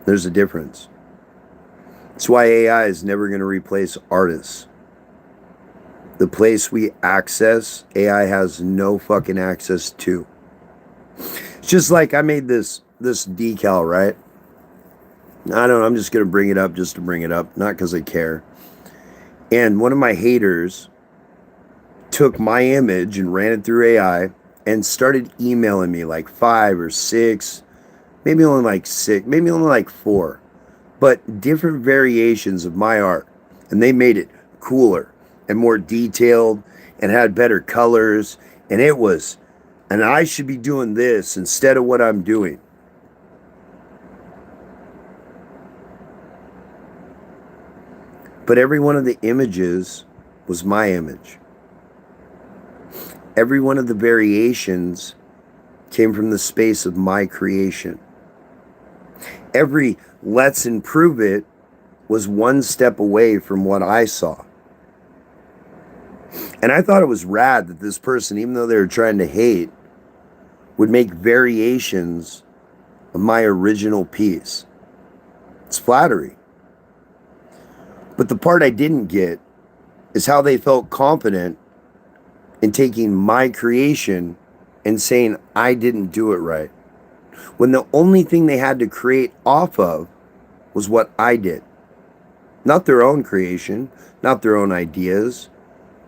[SPEAKER 1] There's a difference. That's why AI is never going to replace artists. The place we access, AI has no fucking access to. It's just like I made this decal, right? I don't know, I'm just going to bring it up just to bring it up, not because I care. And one of my haters took my image and ran it through AI and started emailing me like 5 or 6, maybe only like 6, maybe only like 4, but different variations of my art. And they made it cooler and more detailed and had better colors. And I should be doing this instead of what I'm doing. But every one of the images was my image. Every one of the variations came from the space of my creation. Every let's improve it was one step away from what I saw. And I thought it was rad that this person, even though they were trying to hate, would make variations of my original piece. It's flattery. But the part I didn't get is how they felt confident in taking my creation and saying I didn't do it right, when the only thing they had to create off of was what I did. Not their own creation, not their own ideas.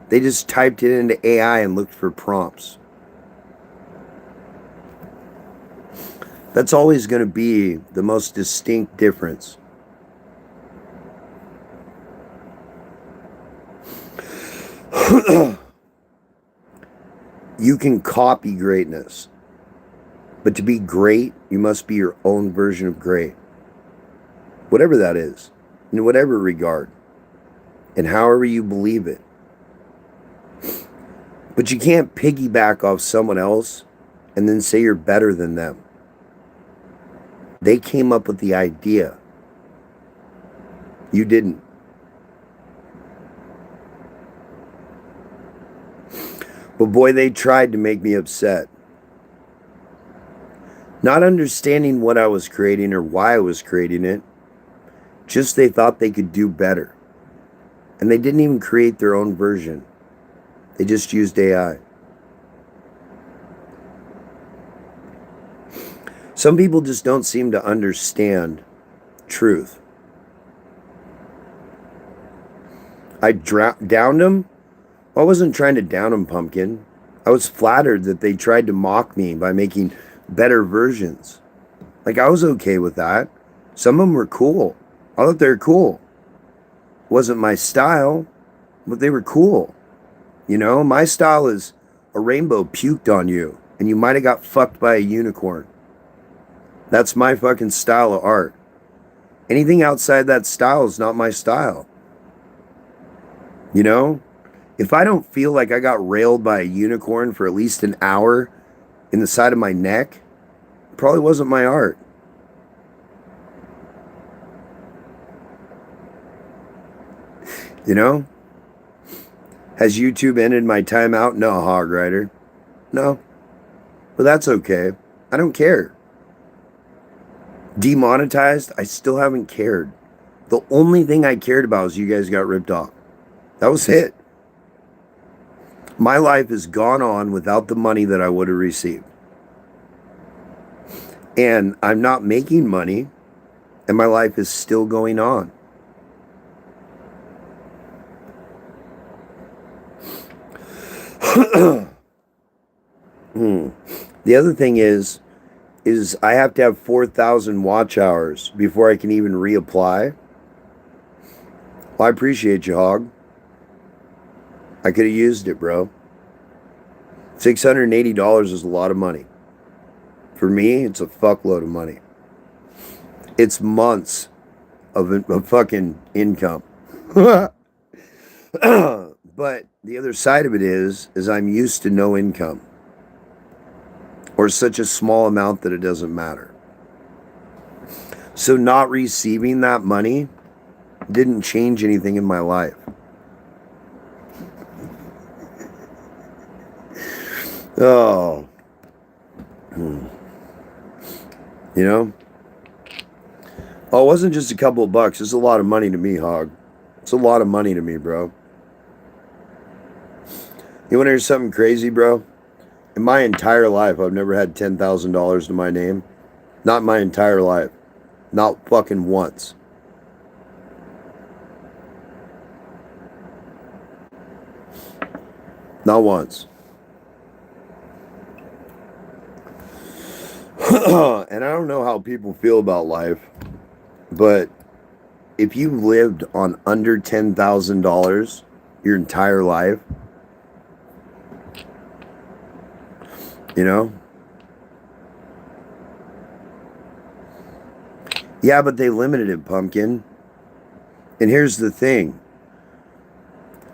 [SPEAKER 1] They just typed it into AI and looked for prompts. That's always going to be the most distinct difference. You can copy greatness, but to be great, you must be your own version of great. Whatever that is, in whatever regard, and however you believe it. But you can't piggyback off someone else and then say you're better than them. They came up with the idea. You didn't. But boy, they tried to make me upset. Not understanding what I was creating or why I was creating it. Just they thought they could do better. And they didn't even create their own version. They just used AI. Some people just don't seem to understand truth. I downed them. I wasn't trying to down them, Pumpkin. I was flattered that they tried to mock me by making better versions. Like, I was okay with that. Some of them were cool. I thought they were cool. Wasn't my style, but they were cool. You know, my style is a rainbow puked on you, and you might have got fucked by a unicorn. That's my fucking style of art. Anything outside that style is not my style. You know? If I don't feel like I got railed by a unicorn for at least an hour in the side of my neck, it probably wasn't my art. You know? Has YouTube ended my timeout? No, Hog Rider. No. But that's okay. I don't care. Demonetized? I still haven't cared. The only thing I cared about is you guys got ripped off. That was it. My life has gone on without the money that I would have received. And I'm not making money, and my life is still going on. The other thing is I have to have 4,000 watch hours before I can even reapply. Well, I appreciate you, Hog. I could have used it, bro. $680 is a lot of money. For me, it's a fuckload of money. It's months of fucking income. But the other side of it is I'm used to no income. Or such a small amount that it doesn't matter. So not receiving that money didn't change anything in my life. Oh. You know? Oh, it wasn't just a couple of bucks. It's a lot of money to me, Hog. It's a lot of money to me, bro. You want to hear something crazy, bro? In my entire life, I've never had $10,000 to my name. Not my entire life. Not fucking once. Not once. And I don't know how people feel about life, but if you lived on under $10,000 your entire life, you know? Yeah, but they limited it, Pumpkin. And here's the thing.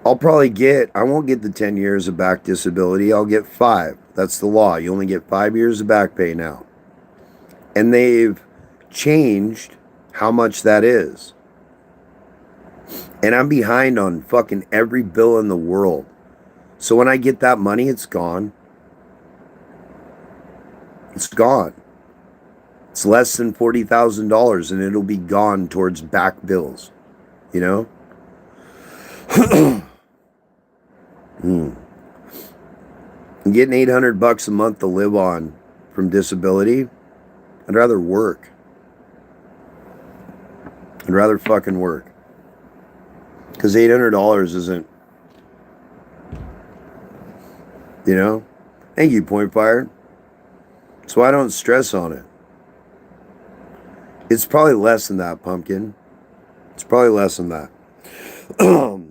[SPEAKER 1] I won't get the 10 years of back disability. I'll get 5. That's the law. You only get 5 years of back pay now. And they've changed how much that is. And I'm behind on fucking every bill in the world. So when I get that money, it's gone. It's gone. It's less than $40,000 and it'll be gone towards back bills, you know? And getting $800 a month to live on from disability, I'd rather work. I'd rather fucking work. Because $800 isn't, you know? Thank you, Point Fire. So I don't stress on it. It's probably less than that, Pumpkin. It's probably less than that.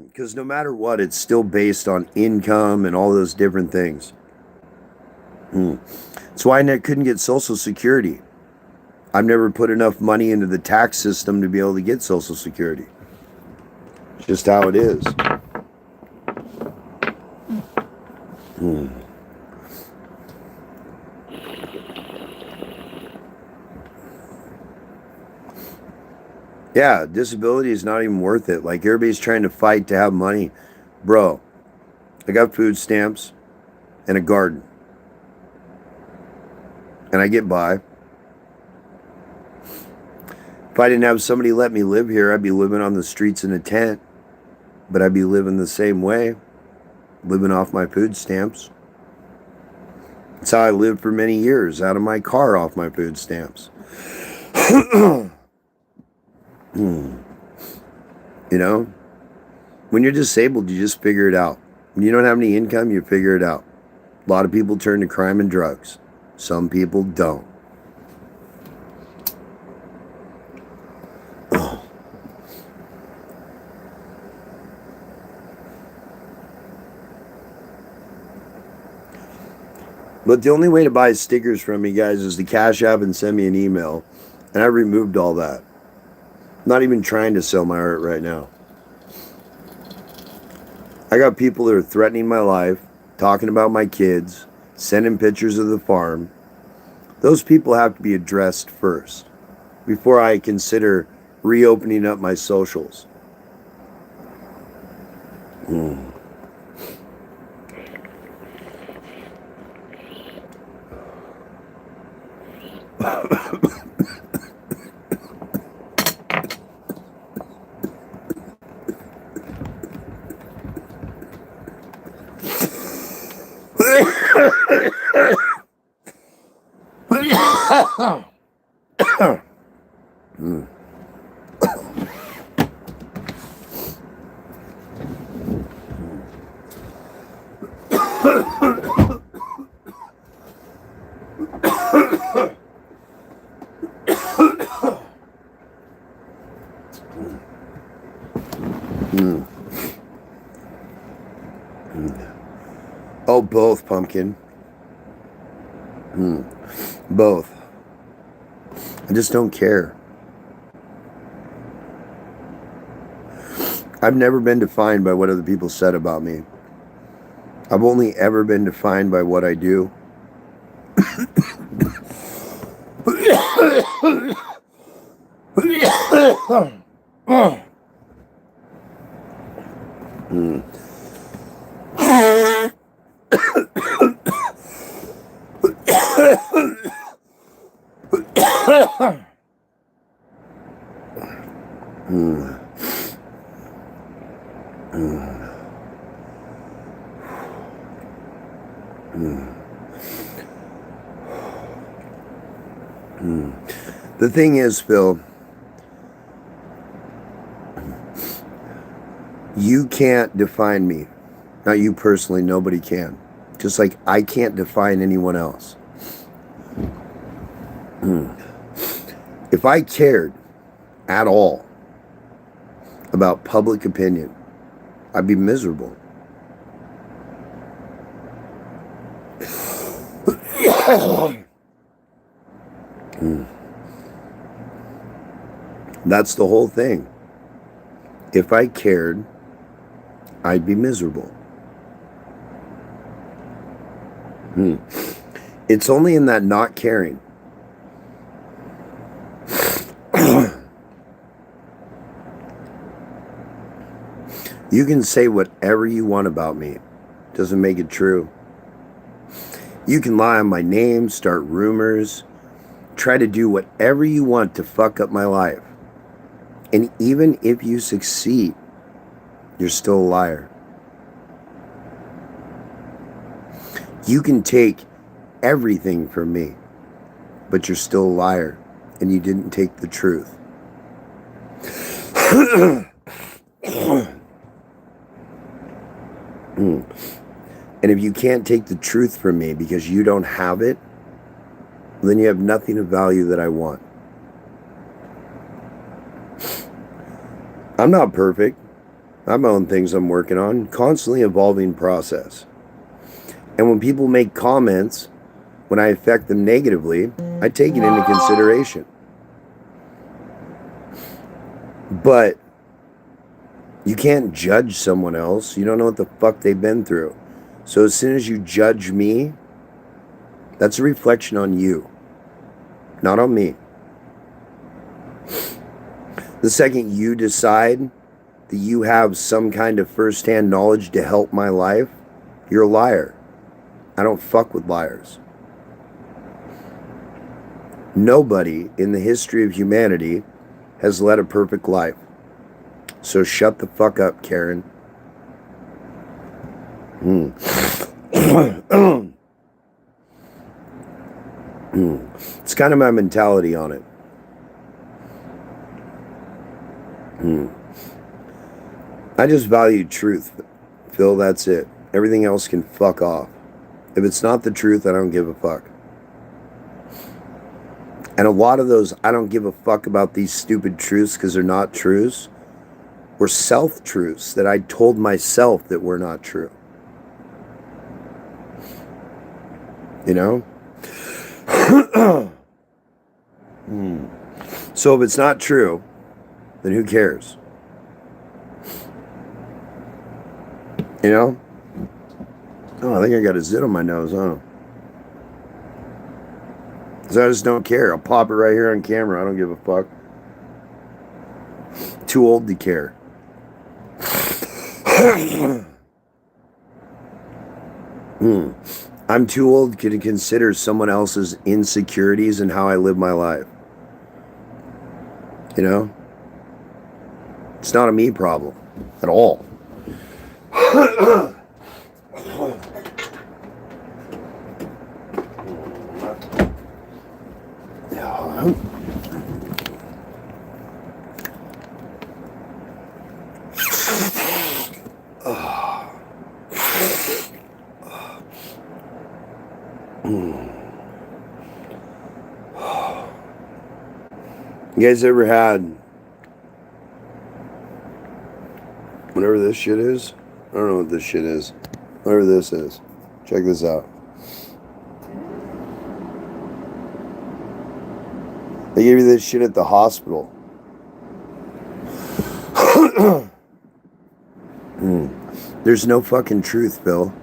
[SPEAKER 1] Because no matter what, it's still based on income and all those different things. That's why I couldn't get Social Security. I've never put enough money into the tax system to be able to get Social Security. It's just how it is. Yeah, disability is not even worth it. Like, everybody's trying to fight to have money. Bro, I got food stamps and a garden. And I get by. If I didn't have somebody let me live here, I'd be living on the streets in a tent. But I'd be living the same way. Living off my food stamps. That's how I lived for many years. Out of my car off my food stamps. You know? When you're disabled, you just figure it out. When you don't have any income, you figure it out. A lot of people turn to crime and drugs. Some people don't. But the only way to buy stickers from me, guys, is to Cash App and send me an email. And I removed all that. I'm not even trying to sell my art right now. I got people that are threatening my life, talking about my kids, sending pictures of the farm. Those people have to be addressed first before I consider reopening up my socials. Oh, both, Pumpkin. Both. I just don't care. I've never been defined by what other people said about me. I've only ever been defined by what I do. The thing is, Phil, you can't define me. Not you personally, nobody can. Just like I can't define anyone else. If I cared at all about public opinion, I'd be miserable. That's the whole thing. If I cared, I'd be miserable. It's only in that not caring. You can say whatever you want about me. Doesn't make it true. You can lie on my name, start rumors, try to do whatever you want to fuck up my life. And even if you succeed, you're still a liar. You can take everything from me, but you're still a liar, and you didn't take the truth. And if you can't take the truth from me because you don't have it, then you have nothing of value that I want. I'm not perfect. I have my own things I'm working on, constantly evolving process. And when people make comments, when I affect them negatively, I take it into consideration. But you can't judge someone else. You don't know what the fuck they've been through. So as soon as you judge me, that's a reflection on you, not on me. The second you decide that you have some kind of first-hand knowledge to help my life, you're a liar. I don't fuck with liars. Nobody in the history of humanity has led a perfect life. So shut the fuck up, Karen. It's kind of my mentality on it. I just value truth, Phil, that's it. Everything else can fuck off. If it's not the truth, I don't give a fuck. And a lot of those I don't give a fuck about these stupid truths because they're not truths were self-truths that I told myself that were not true. You know? So if it's not true, then who cares? You know? Oh, I think I got a zit on my nose, huh? Because I just don't care. I'll pop it right here on camera. I don't give a fuck. Too old to care. I'm too old to consider someone else's insecurities and how I live my life. You know? It's not a me problem at all. You guys ever had whatever this shit is? I don't know what this shit is. Whatever this is. Check this out. They gave you this shit at the hospital. There's no fucking truth, Phil.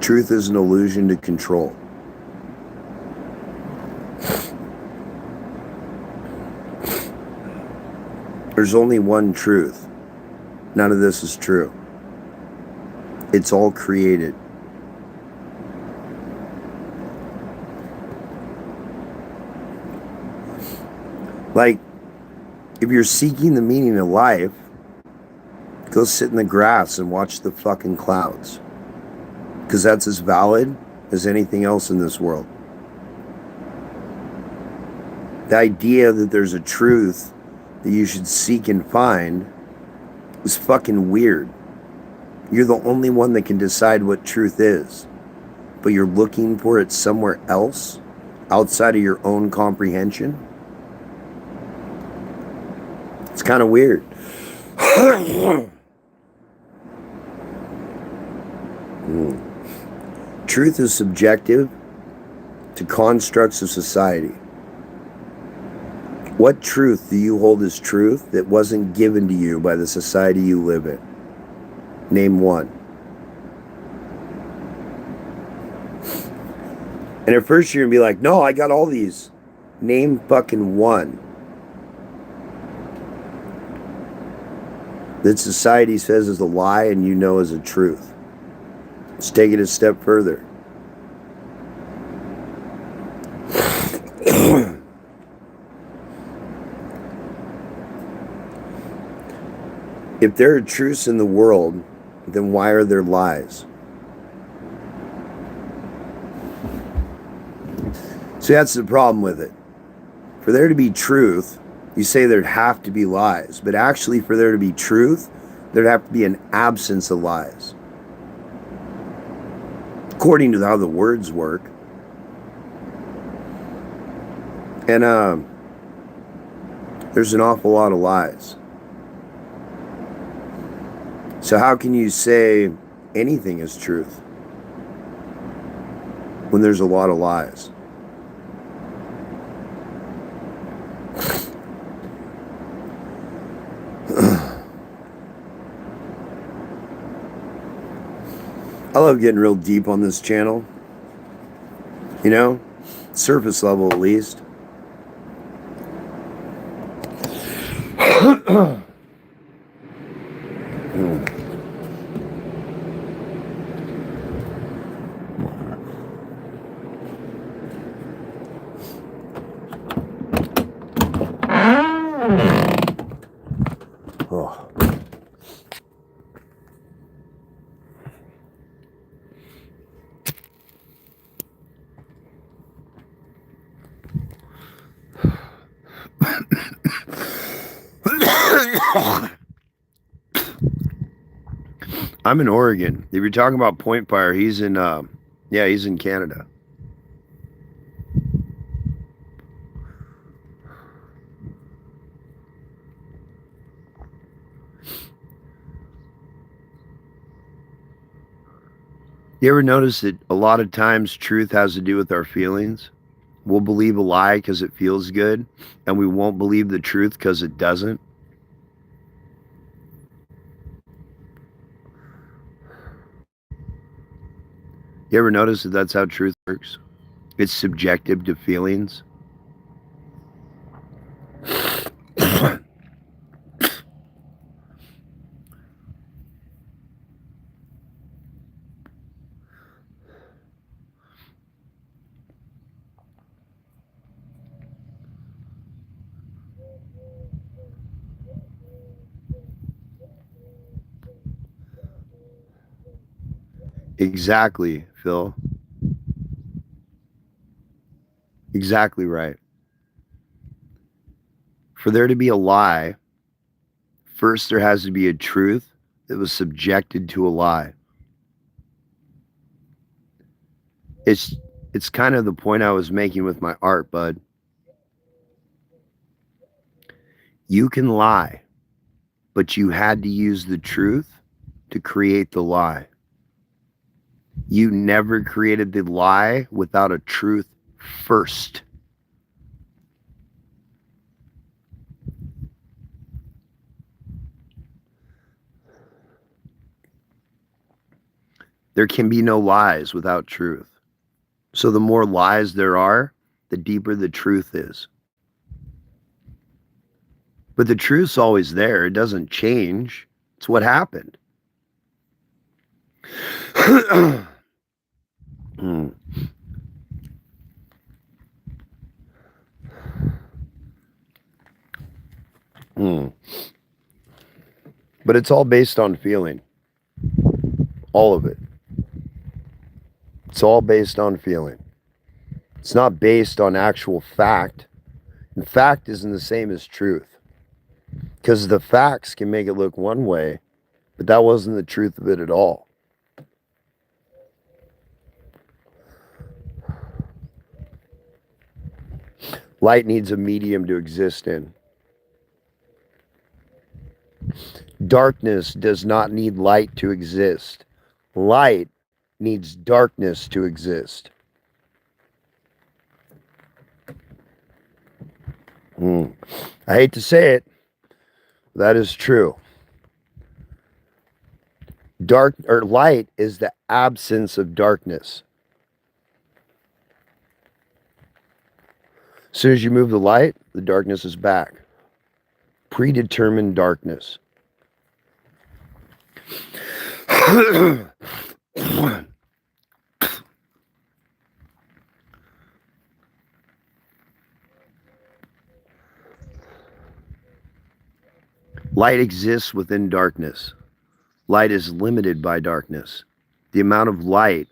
[SPEAKER 1] Truth is an illusion to control. There's only one truth. None of this is true. It's all created. Like, if you're seeking the meaning of life, go sit in the grass and watch the fucking clouds. Because that's as valid as anything else in this world. The idea that there's a truth that you should seek and find is fucking weird. You're the only one that can decide what truth is, but you're looking for it somewhere else outside of your own comprehension. It's kind of weird. Truth is subjective to constructs of society. What truth do you hold as truth that wasn't given to you by the society you live in? Name one. And at first you're going to be like, no, I got all these. Name fucking one that society says is a lie and you know is a truth. Let's take it a step further. If there are truths in the world, then why are there lies? So that's the problem with it. For there to be truth, you say there'd have to be lies, but actually, for there to be truth, there'd have to be an absence of lies. According to how the words work. And there's an awful lot of lies. So how can you say anything is truth when there's a lot of lies? I love getting real deep on this channel. You know, surface level at least. Oh. I'm in Oregon. If you're talking about Point Fire, he's in he's in Canada. You ever notice that a lot of times truth has to do with our feelings? We'll believe a lie because it feels good, and we won't believe the truth because it doesn't. You ever notice that that's how truth works? It's subjective to feelings. Exactly, Phil. Exactly right. For there to be a lie, first there has to be a truth that was subjected to a lie. It's kind of the point I was making with my art, bud. You can lie, but you had to use the truth to create the lie. You never created the lie without a truth first. There can be no lies without truth. So the more lies there are, the deeper the truth is. But the truth's always there. It doesn't change. It's what happened. Mm. Mm. But it's all based on feeling. All of it. It's all based on feeling. It's not based on actual fact. And fact isn't the same as truth. Because the facts can make it look one way, but that wasn't the truth of it at all. Light needs a medium to exist in. Darkness does not need light to exist. Light needs darkness to exist. I hate to say it, that is true. Dark or light is the absence of darkness. As soon as you move the light, the darkness is back. Predetermined darkness. Light exists within darkness. Light is limited by darkness. The amount of light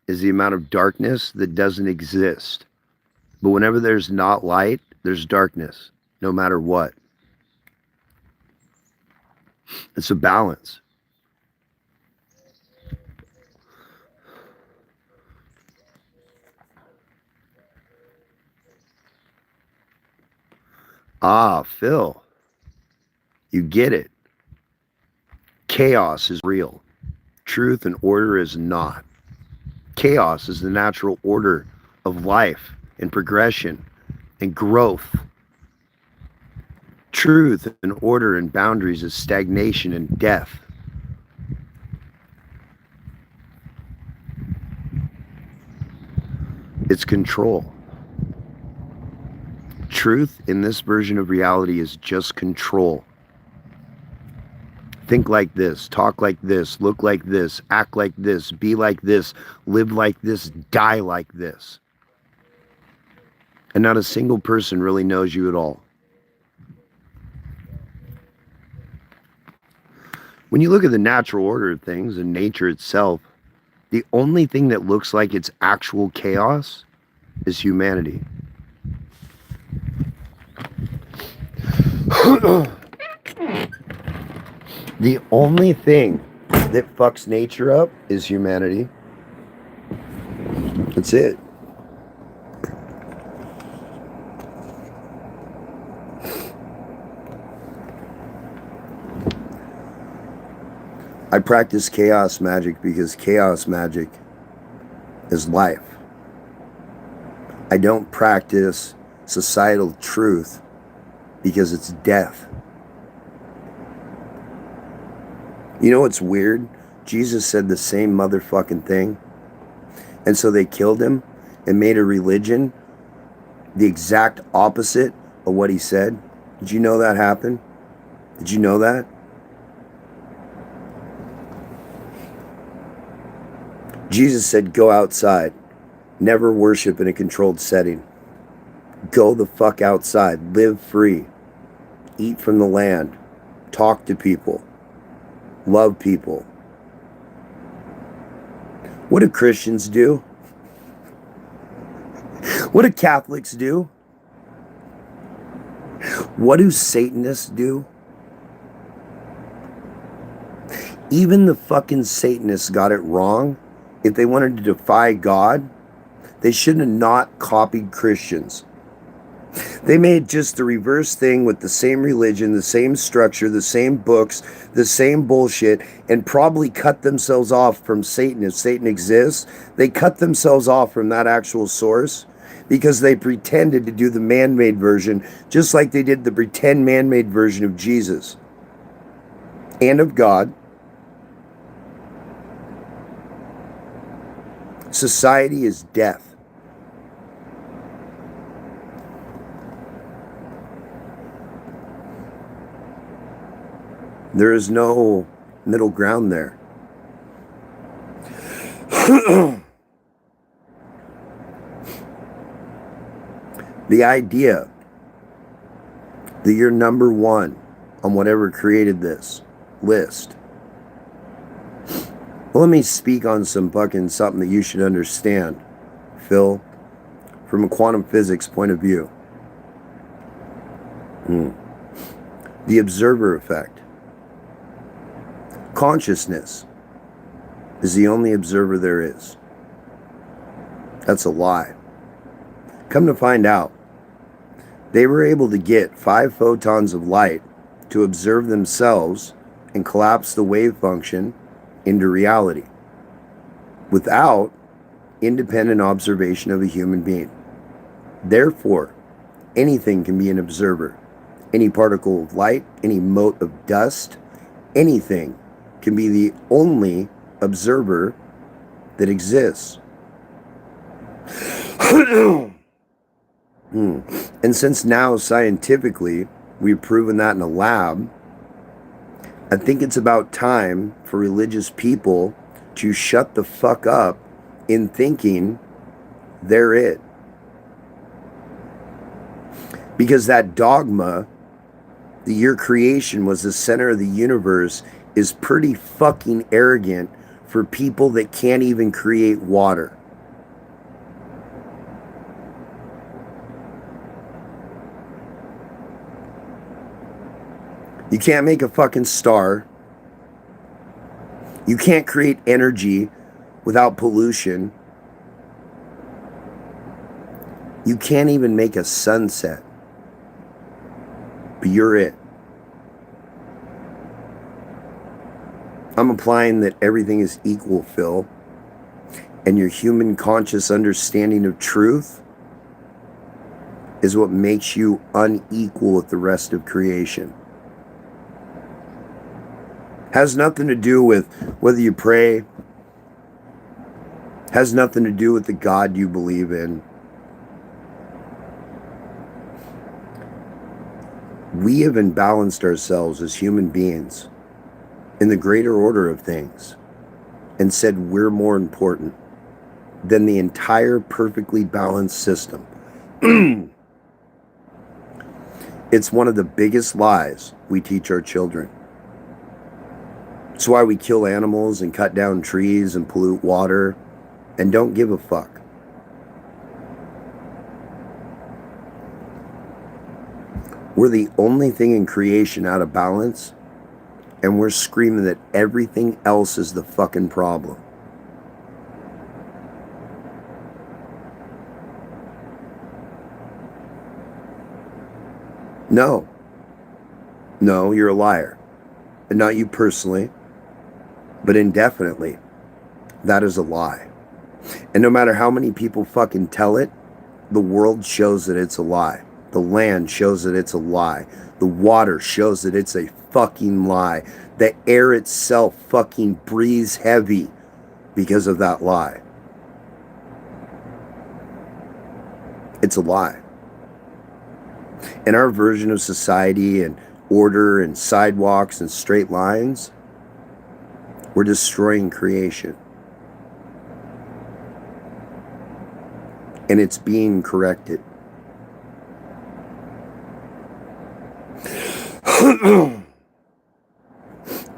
[SPEAKER 1] is the amount of darkness that doesn't exist. But whenever there's not light, there's darkness, no matter what. It's a balance. Ah, Phil, you get it. Chaos is real. Truth and order is not. Chaos is the natural order of life and progression and growth. Truth and order and boundaries is stagnation and death. It's control. Truth in this version of reality is just control. Think like this, talk like this, look like this, act like this, be like this, live like this, die like this. And not a single person really knows you at all. When you look at the natural order of things and nature itself, the only thing that looks like it's actual chaos is humanity. The only thing that fucks nature up is humanity. That's it. I practice chaos magic because chaos magic is life. I don't practice societal truth because it's death. You know what's weird? Jesus said the same motherfucking thing. And so they killed him and made a religion the exact opposite of what he said. Did you know that happened? Did you know that? Jesus said, go outside. Never worship in a controlled setting. Go the fuck outside. Live free. Eat from the land. Talk to people. Love people. What do Christians do? What do Catholics do? What do Satanists do? Even the fucking Satanists got it wrong. If they wanted to defy God, they shouldn't have not copied Christians. They made just the reverse thing with the same religion, the same structure, the same books, the same bullshit, and probably cut themselves off from Satan. If Satan exists, they cut themselves off from that actual source because they pretended to do the man-made version, just like they did the pretend man-made version of Jesus and of God. Society is death. There is no middle ground there. The idea that you're number one on whatever created this list. Well, let me speak on some fucking something that you should understand, Phil, from a quantum physics point of view. The observer effect. Consciousness is the only observer there is. That's a lie. Come to find out, they were able to get 5 photons of light to observe themselves and collapse the wave function into reality without independent observation of a human being. Therefore, anything can be an observer. Any particle of light, any mote of dust, anything can be the only observer that exists. And since now scientifically we've proven that in a lab, I think it's about time for religious people to shut the fuck up in thinking they're it. Because that dogma that your creation was the center of the universe is pretty fucking arrogant for people that can't even create water. You can't make a fucking star. You can't create energy without pollution. You can't even make a sunset. But you're it. I'm implying that everything is equal, Phil. And your human conscious understanding of truth is what makes you unequal with the rest of creation. Has nothing to do with whether you pray. Has nothing to do with the God you believe in. We have imbalanced ourselves as human beings in the greater order of things and said we're more important than the entire perfectly balanced system. It's one of the biggest lies we teach our children. It's why we kill animals and cut down trees and pollute water and don't give a fuck. We're the only thing in creation out of balance, and we're screaming that everything else is the fucking problem. No, you're a liar. And not you personally, but indefinitely. That is a lie. And no matter how many people fucking tell it, the world shows that it's a lie. The land shows that it's a lie. The water shows that it's a fucking lie. The air itself fucking breathes heavy because of that lie. It's a lie. And our version of society and order and sidewalks and straight lines, we're destroying creation. And it's being corrected.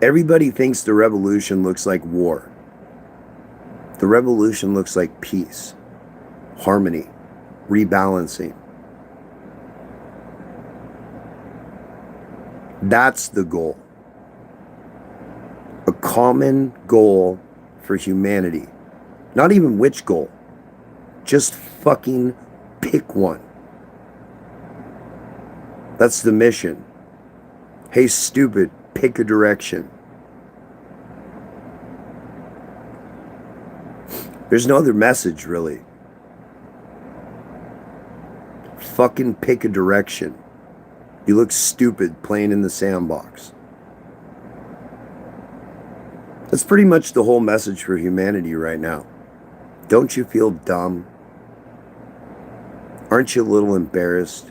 [SPEAKER 1] Everybody thinks the revolution looks like war. The revolution looks like peace, harmony, rebalancing. That's the goal. A common goal for humanity. Not even which goal. Just fucking pick one. That's the mission. Hey, stupid, pick a direction. There's no other message, really. Fucking pick a direction. You look stupid playing in the sandbox. That's pretty much the whole message for humanity right now. Don't you feel dumb? Aren't you a little embarrassed?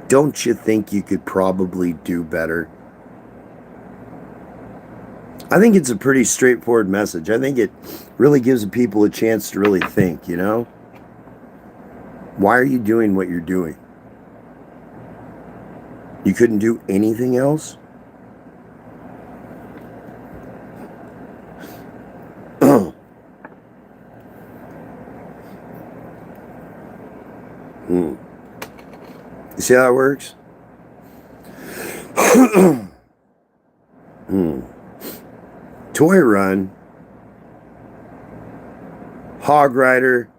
[SPEAKER 1] Don't you think you could probably do better? I think it's a pretty straightforward message. I think it really gives people a chance to really think, you know? Why are you doing what you're doing? You couldn't do anything else? You see how it works? Toy Run. Hog Rider.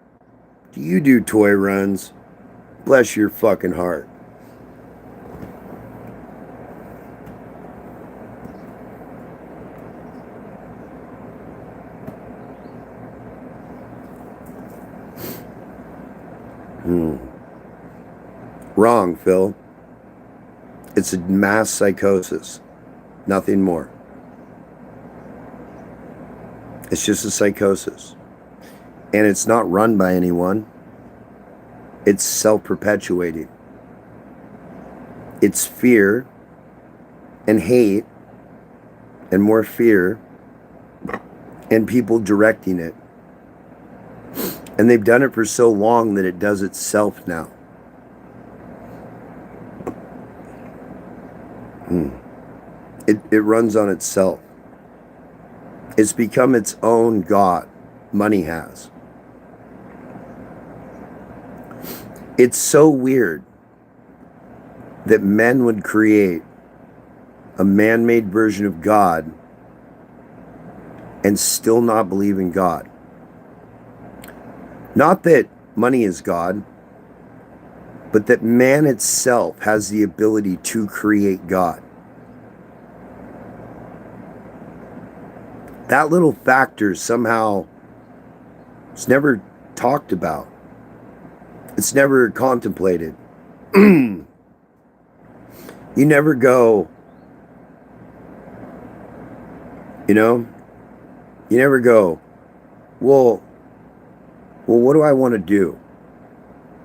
[SPEAKER 1] Do you do toy runs? Bless your fucking heart. Wrong, Phil. It's a mass psychosis. Nothing more. It's just a psychosis. And it's not run by anyone. It's self-perpetuating. It's fear and hate and more fear and people directing it. And they've done it for so long that it does itself now. It runs on itself. It's become its own god. Money has. It's so weird that men would create a man-made version of God and still not believe in God. Not that money is God, but that man itself has the ability to create God. That little factor somehow is never talked about. It's never contemplated. You never go, you never go, well, what do I want to do?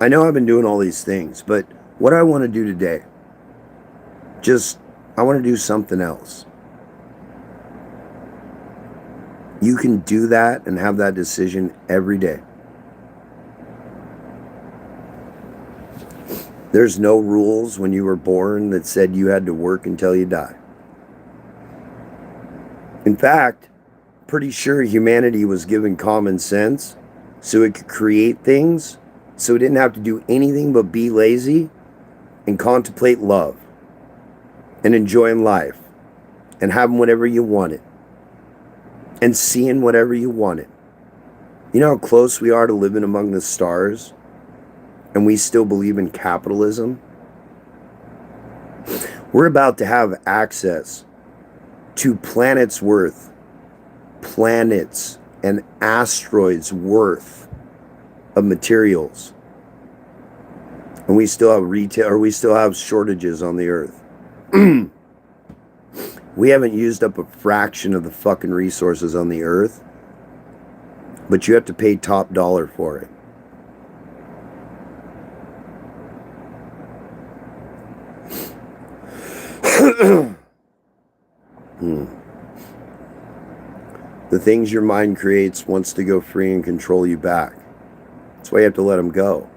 [SPEAKER 1] I know I've been doing all these things, but what do I want to do today? I want to do something else. You can do that and have that decision every day. There's no rules when you were born that said you had to work until you die. In fact, pretty sure humanity was given common sense so it could create things, so it didn't have to do anything but be lazy and contemplate love and enjoying life and having whatever you wanted and seeing whatever you wanted. You know how close we are to living among the stars, and we still believe in capitalism? We're about to have access to planets and asteroids worth of materials. And we still have shortages on the earth. We haven't used up a fraction of the fucking resources on the earth, but you have to pay top dollar for it. The things your mind creates wants to go free and control you back. That's why you have to let them go.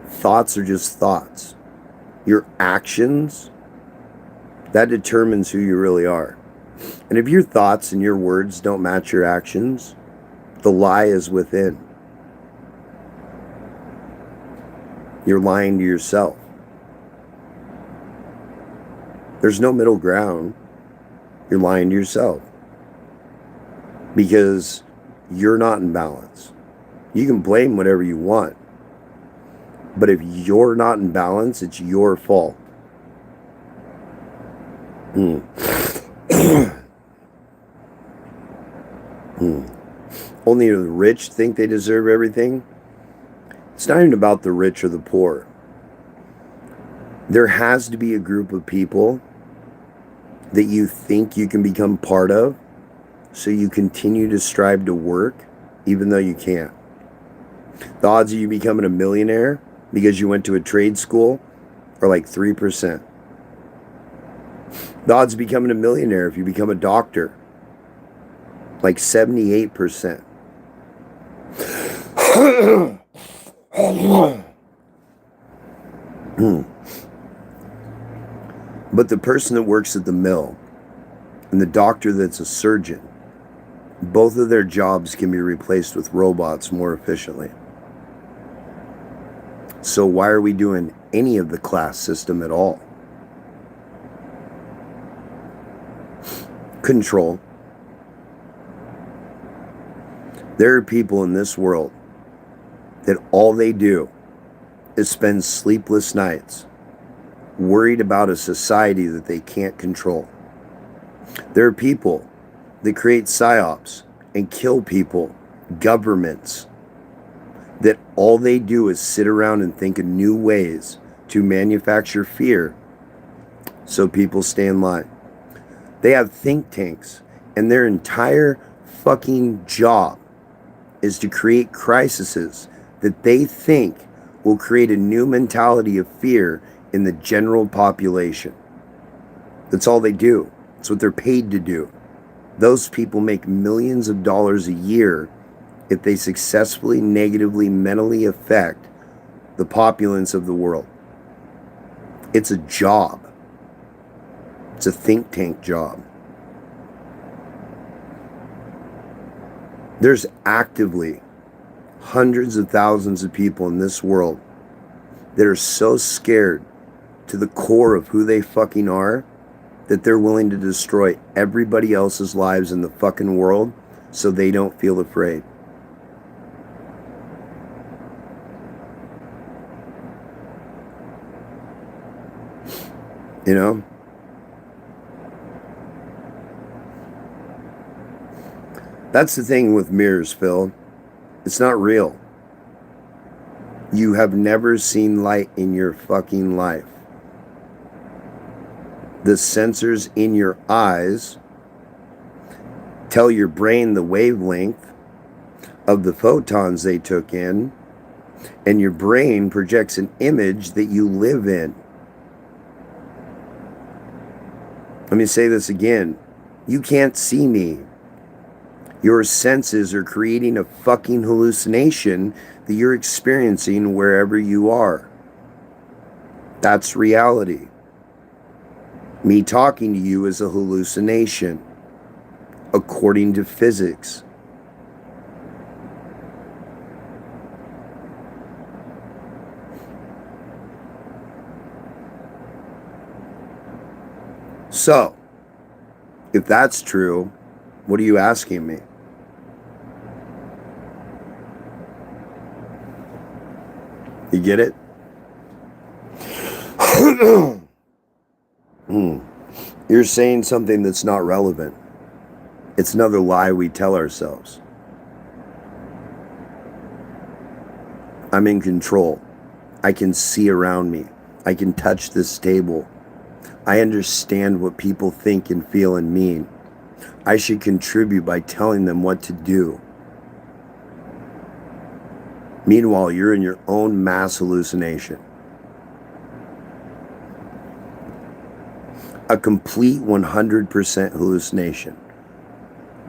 [SPEAKER 1] Thoughts are just thoughts. Your actions, that determines who you really are. And if your thoughts and your words don't match your actions, the lie is within. You're lying to yourself. There's no middle ground. You're lying to yourself. Because you're not in balance. You can blame whatever you want. But if you're not in balance, it's your fault. Only the rich think they deserve everything. It's not even about the rich or the poor. There has to be a group of people that you think you can become part of, so you continue to strive to work even though you can't. The odds of you becoming a millionaire because you went to a trade school are like 3%. The odds of becoming a millionaire if you become a doctor, like 78%. But the person that works at the mill and the doctor that's a surgeon, both of their jobs can be replaced with robots more efficiently. So why are we doing any of the class system at all? Control. There are people in this world that all they do is spend sleepless nights worried about a society that they can't control. There are people that create psyops and kill people, governments, that all they do is sit around and think of new ways to manufacture fear so people stay in line. They have think tanks, and their entire fucking job is to create crises that they think will create a new mentality of fear in the general population. That's all they do. It's what they're paid to do. Those people make millions of dollars a year if they successfully negatively mentally affect the populace of the world. It's a job. It's a think tank job. There's actively hundreds of thousands of people in this world that are so scared to the core of who they fucking are that they're willing to destroy everybody else's lives in the fucking world so they don't feel afraid. You know? That's the thing with mirrors, Phil. It's not real. You have never seen light in your fucking life. The sensors in your eyes tell your brain the wavelength of the photons they took in, and your brain projects an image that you live in. Let me say this again. You can't see me. Your senses are creating a fucking hallucination that you're experiencing wherever you are. That's reality. Me talking to you is a hallucination, according to physics. So, if that's true, what are you asking me? You get it? You're saying something that's not relevant. It's another lie we tell ourselves. I'm in control. I can see around me. I can touch this table. I understand what people think and feel and mean. I should contribute by telling them what to do. Meanwhile, you're in your own mass hallucination. A complete 100% hallucination.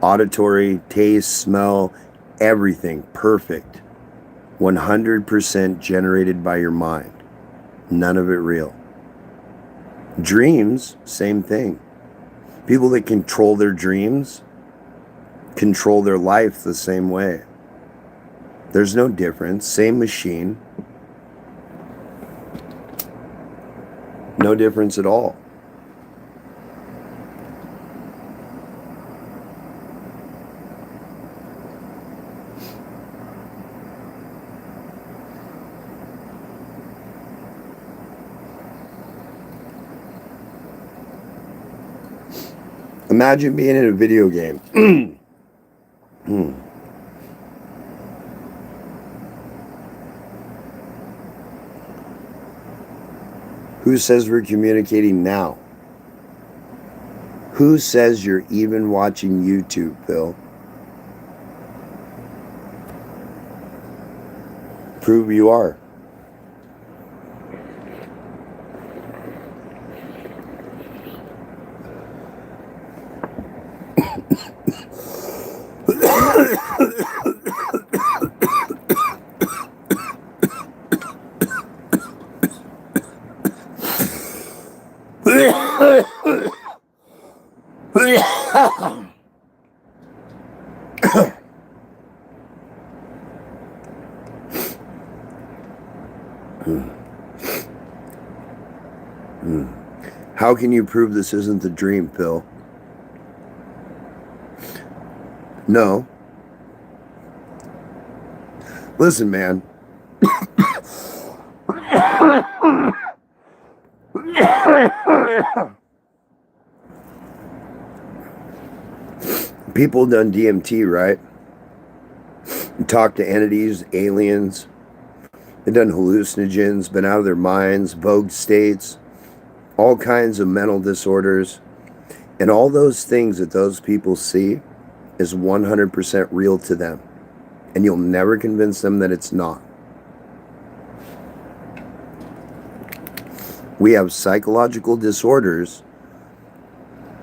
[SPEAKER 1] Auditory, taste, smell, everything perfect. 100% generated by your mind. None of it real. Dreams, same thing. People that control their dreams control their life the same way. There's no difference. Same machine. No difference at all. Imagine being in a video game. Who says we're communicating now? Who says you're even watching YouTube, Phil? Prove you are. How can you prove this isn't the dream, Phil? No. Listen, man. People done DMT, right? Talk to entities, aliens. They've done hallucinogens, been out of their minds, vogue states, all kinds of mental disorders. And all those things that those people see is 100% real to them. And you'll never convince them that it's not. We have psychological disorders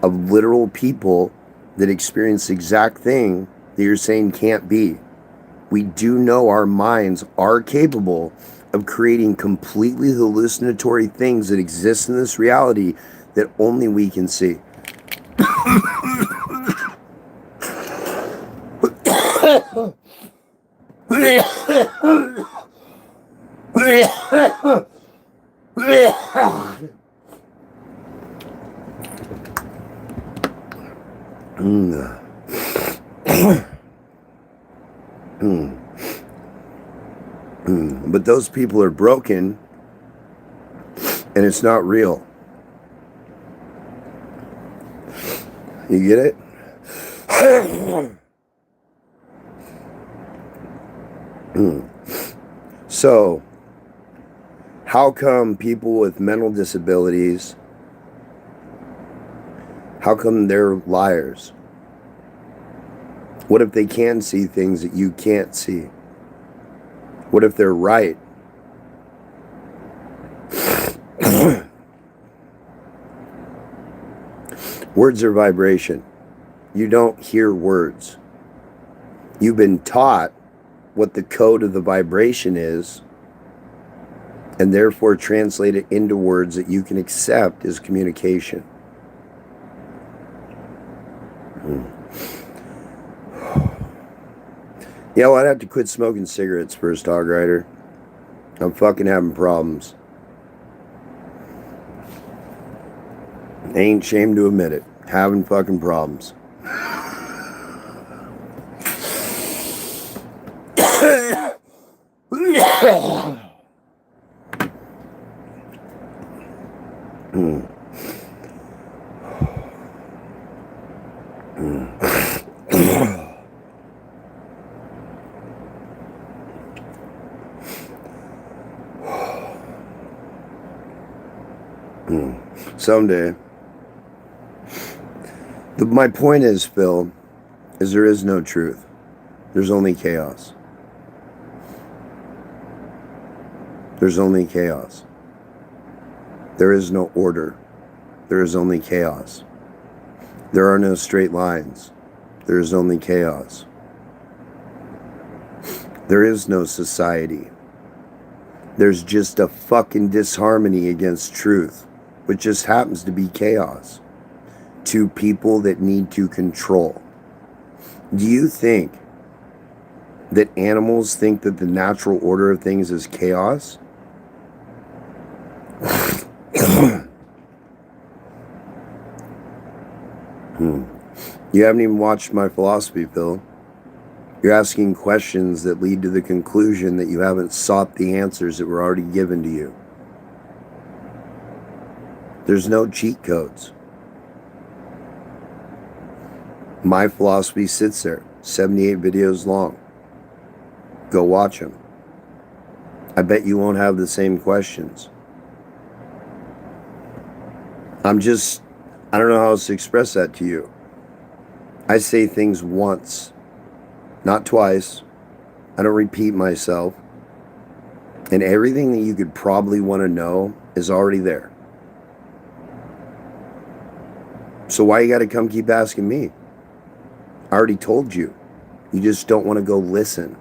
[SPEAKER 1] of literal people that experience the exact thing that you're saying can't be. We do know our minds are capable of creating completely hallucinatory things that exist in this reality that only we can see. But those people are broken, and it's not real. You get it? So, how come people with mental disabilities, how come they're liars? What if they can see things that you can't see? What if they're right? Words are vibration. You don't hear words. You've been taught what the code of the vibration is, and therefore translate it into words that you can accept as communication. Yeah, well, I'd have to quit smoking cigarettes first, Dog Rider. I'm fucking having problems. I ain't ashamed to admit it. Having fucking problems. Someday. My point is, Phil, is there is no truth. There's only chaos. There's only chaos. There is no order. There is only chaos. There are no straight lines. There is only chaos. There is no society. There's just a fucking disharmony against truth, which just happens to be chaos. To people that need to control. Do you think that animals think that the natural order of things is chaos? You haven't even watched my philosophy, Phil. You're asking questions that lead to the conclusion that you haven't sought the answers that were already given to you. There's no cheat codes. My philosophy sits there, 78 videos long. Go watch them. I bet you won't have the same questions. I don't know how else to express that to you. I say things once, not twice. I don't repeat myself. And everything that you could probably want to know is already there. So why you got to come keep asking me? I already told you. You just don't want to go listen.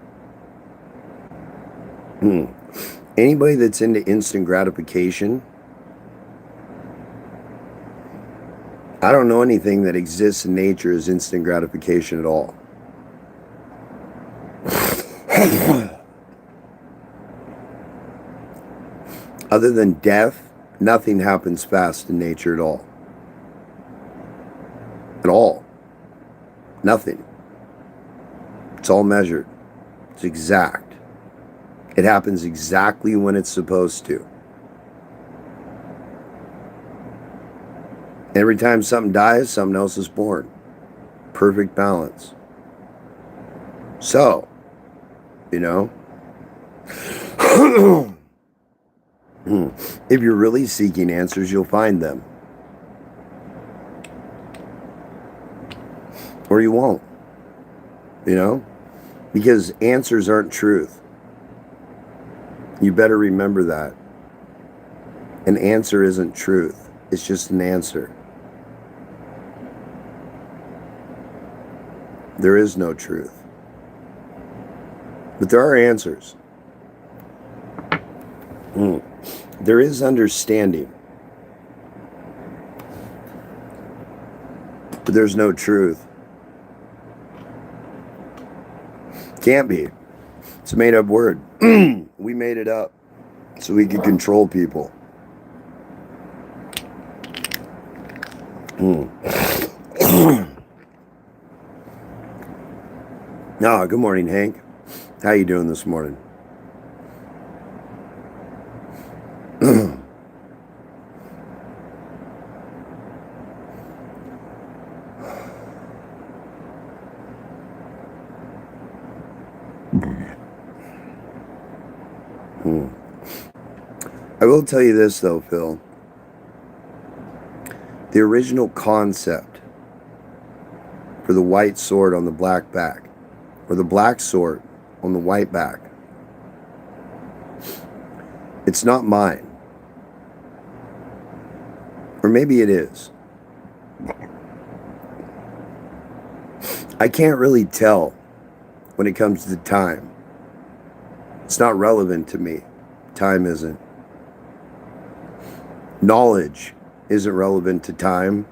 [SPEAKER 1] Anybody that's into instant gratification, I don't know anything that exists in nature as instant gratification at all. Other than death, nothing happens fast in nature at all. At all. Nothing. It's all measured. It's exact. It happens exactly when it's supposed to. Every time something dies, something else is born. Perfect balance. So, you know, if you're really seeking answers, you'll find them. Or you won't. You know? Because answers aren't truth. You better remember that. An answer isn't truth. It's just an answer. There is no truth. But there are answers. There is understanding. But there's no truth. Can't be. It's a made-up word. We made it up so we could control people. Good morning, Hank. How you doing this morning? I will tell you this, though, Phil. The original concept for the white sword on the black back, or the black sword on the white back, it's not mine. Or maybe it is. I can't really tell when it comes to time. It's not relevant to me. Time isn't. Knowledge isn't relevant to time.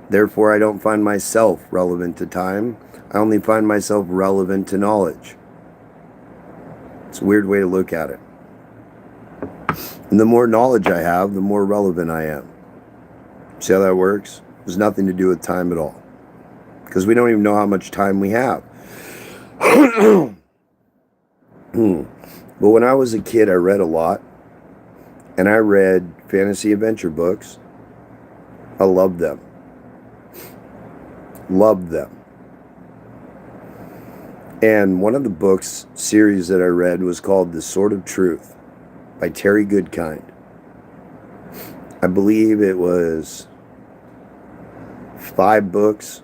[SPEAKER 1] Therefore, I don't find myself relevant to time. I only find myself relevant to knowledge. It's a weird way to look at it. And the more knowledge I have, the more relevant I am. See how that works? There's nothing to do with time at all. Because we don't even know how much time we have. But when I was a kid, I read a lot. And I read fantasy adventure books. I loved them. Loved them. And one of the books series that I read was called The Sword of Truth by Terry Goodkind. I believe it was 5 books,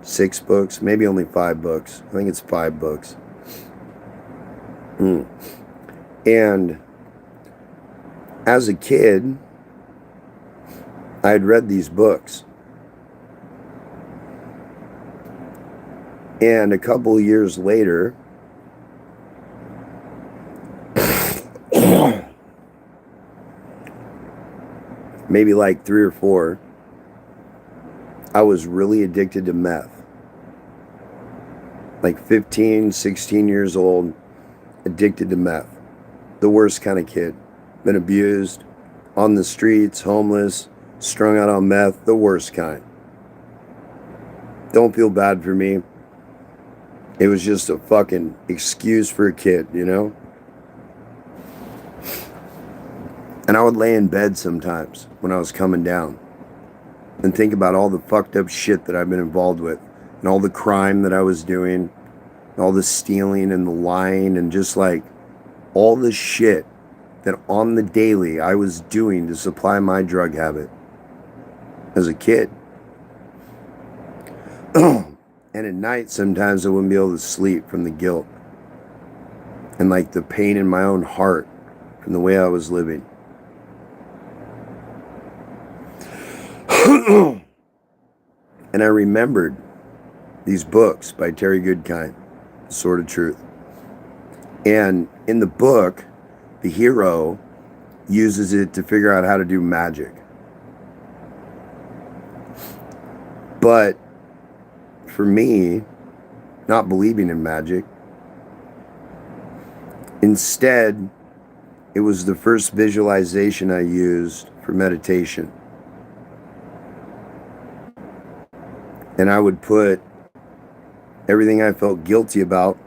[SPEAKER 1] 6 books, maybe only 5 books. I think it's 5 books. And as a kid, I had read these books. And a couple of years later, maybe like 3 or 4, I was really addicted to meth. Like 15, 16 years old, addicted to meth. The worst kind of kid. Been abused, on the streets, homeless, strung out on meth, the worst kind. Don't feel bad for me. It was just a fucking excuse for a kid, you know? And I would lay in bed sometimes when I was coming down and think about all the fucked up shit that I've been involved with and all the crime that I was doing, and all the stealing and the lying and just like all the shit that on the daily I was doing to supply my drug habit as a kid. And at night, sometimes I wouldn't be able to sleep from the guilt and like the pain in my own heart from the way I was living. And I remembered these books by Terry Goodkind, The Sword of Truth. And in the book, the hero uses it to figure out how to do magic. But for me, not believing in magic, instead, it was the first visualization I used for meditation. And I would put everything I felt guilty about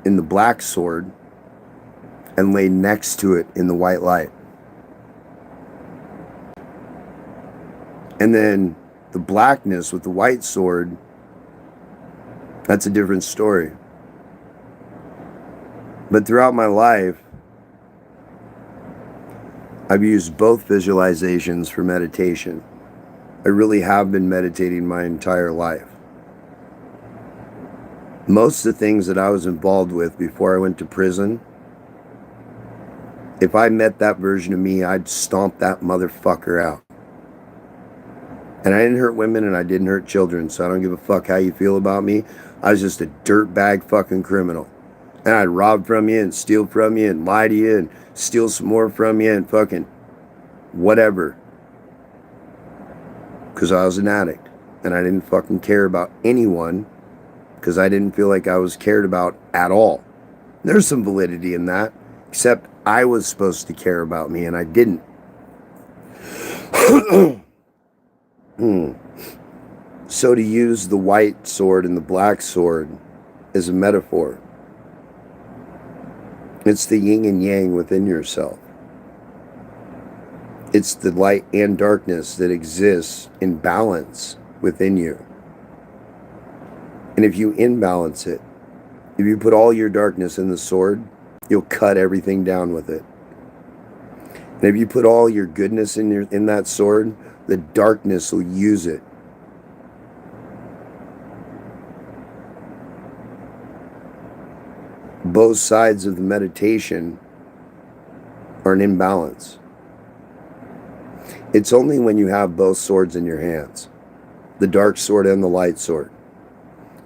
[SPEAKER 1] in the black sword and lay next to it in the white light. And then the blackness with the white sword, that's a different story. But throughout my life, I've used both visualizations for meditation. I really have been meditating my entire life. Most of the things that I was involved with before I went to prison, if I met that version of me, I'd stomp that motherfucker out. And I didn't hurt women and I didn't hurt children, so I don't give a fuck how you feel about me. I was just a dirtbag fucking criminal. And I'd rob from you and steal from you and lie to you and steal some more from you and fucking whatever. Because I was an addict. and I didn't fucking care about anyone because I didn't feel like I was cared about at all. There's some validity in that, except I was supposed to care about me and I didn't. So to use the white sword and the black sword as a metaphor, it's the yin and yang within yourself. It's the light and darkness that exists in balance within you. And if you imbalance it, if you put all your darkness in the sword, you'll cut everything down with it. And if you put all your goodness in that sword, the darkness will use it. Both sides of the meditation are an imbalance. It's only when you have both swords in your hands, the dark sword and the light sword,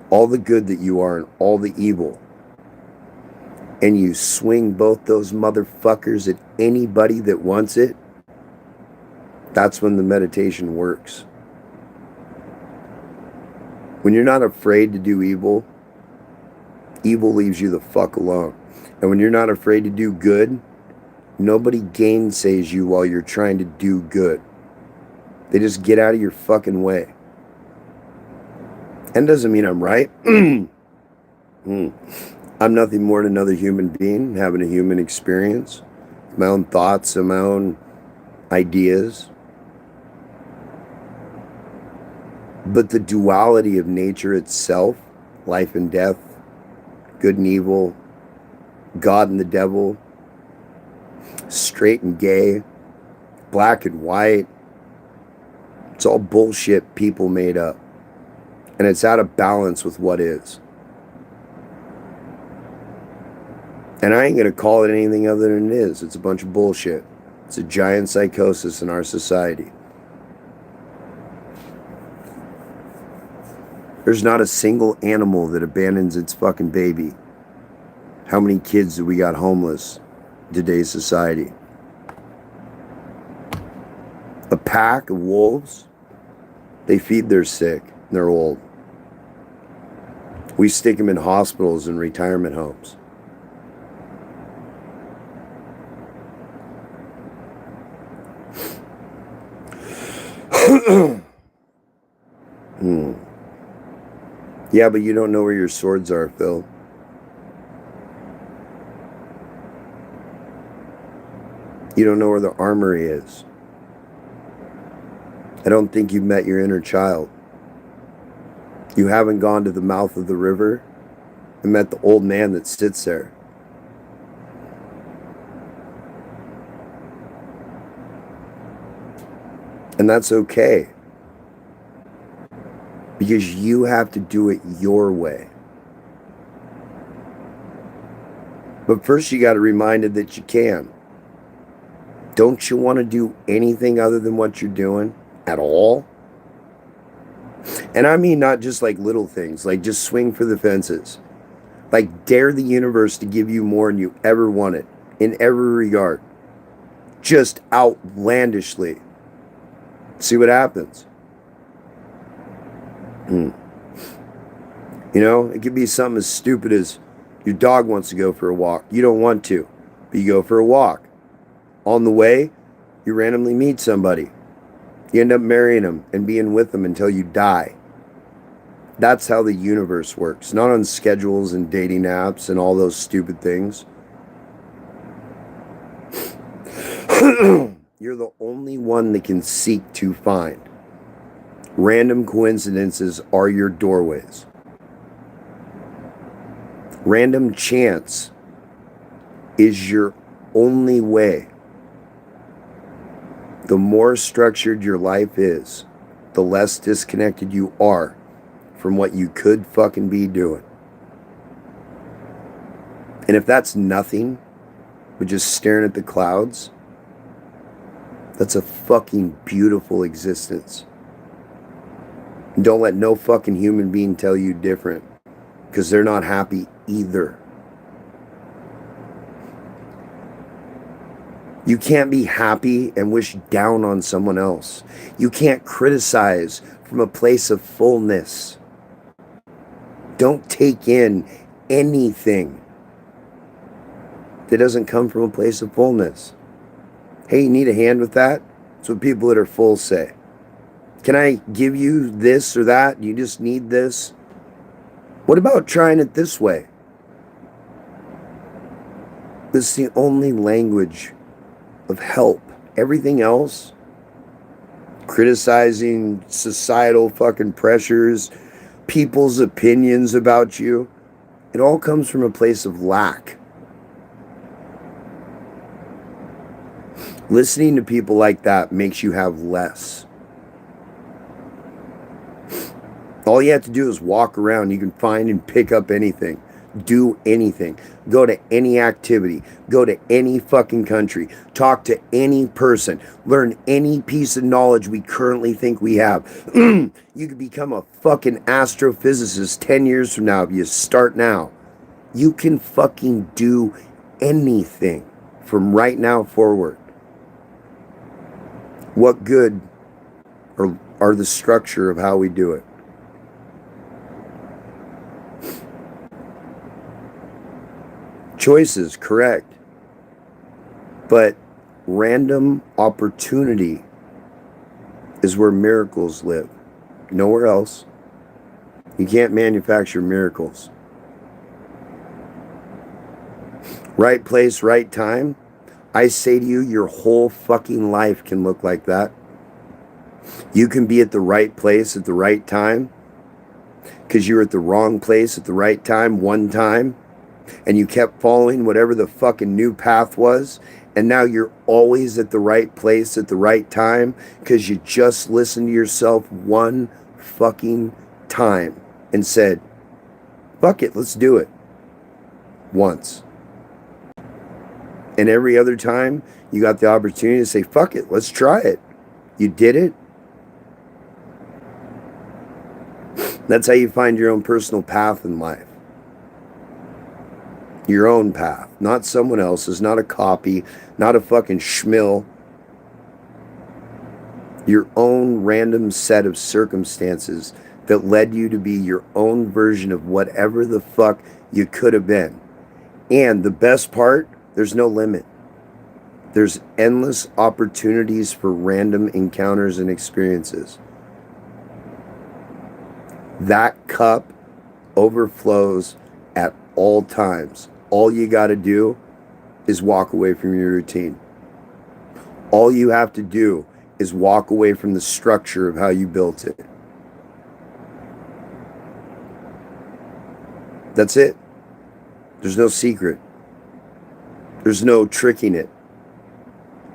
[SPEAKER 1] all the good that you are and all the evil, and you swing both those motherfuckers at anybody that wants it, that's when the meditation works. When you're not afraid to do evil, evil leaves you the fuck alone. And when you're not afraid to do good, nobody gainsays you while you're trying to do good. They just get out of your fucking way. And doesn't mean I'm right. I'm nothing more than another human being having a human experience, my own thoughts and my own ideas. But the duality of nature itself, life and death, good and evil, God and the devil, straight and gay, black and white, it's all bullshit people made up. And it's out of balance with what is. And I ain't going to call it anything other than it is. It's a bunch of bullshit. It's a giant psychosis in our society. There's not a single animal that abandons its fucking baby. How many kids do we got homeless in today's society? A pack of wolves, they feed their sick, they're old. We stick them in hospitals and retirement homes. Yeah, but you don't know where your swords are, Phil. You don't know where the armory is. I don't think you've met your inner child. You haven't gone to the mouth of the river and met the old man that sits there. And that's okay. Because you have to do it your way. But first you got to be reminded that you can. Don't you want to do anything other than what you're doing at all? And I mean not just like little things, like just swing for the fences. Like dare the universe to give you more than you ever wanted in every regard. Just outlandishly. See what happens. You know, it could be something as stupid as your dog wants to go for a walk. You don't want to, but you go for a walk. On the way, you randomly meet somebody. You end up marrying them and being with them until you die. That's how the universe works. Not on schedules and dating apps and all those stupid things. You're the only one that can seek to find. Random coincidences are your doorways. Random chance is your only way. The more structured your life is, the less disconnected you are from what you could fucking be doing. And if that's nothing but just staring at the clouds, that's a fucking beautiful existence. Don't let no fucking human being tell you different, because they're not happy either. You can't be happy and wish down on someone else. You can't criticize from a place of fullness. Don't take in anything that doesn't come from a place of fullness. Hey, you need a hand with that? That's what people that are full say. Can I give you this or that? You just need this? What about trying it this way? This is the only language of help. Everything else, criticizing societal fucking pressures, people's opinions about you, it all comes from a place of lack. Listening to people like that makes you have less. All you have to do is walk around. You can find and pick up anything. Do anything. Go to any activity. Go to any fucking country. Talk to any person. Learn any piece of knowledge we currently think we have. You could become a fucking astrophysicist 10 years from now if you start now. You can fucking do anything from right now forward. What good are the structure of how we do it? Choices, correct. But random opportunity is where miracles live. Nowhere else. You can't manufacture miracles. Right place, right time. I say to you, your whole fucking life can look like that. You can be at the right place at the right time because you're at the wrong place at the right time one time. And you kept following whatever the fucking new path was, and now you're always at the right place at the right time because you just listened to yourself one fucking time and said, fuck it, let's do it. Once. And every other time you got the opportunity to say, fuck it, let's try it. You did it. That's how you find your own personal path in life. Your own path, not someone else's, not a copy, not a fucking schmill. Your own random set of circumstances that led you to be your own version of whatever the fuck you could have been. And the best part, there's no limit. There's endless opportunities for random encounters and experiences. That cup overflows at all times. All you got to do is walk away from your routine. All you have to do is walk away from the structure of how you built it. That's it. There's no secret. There's no tricking it.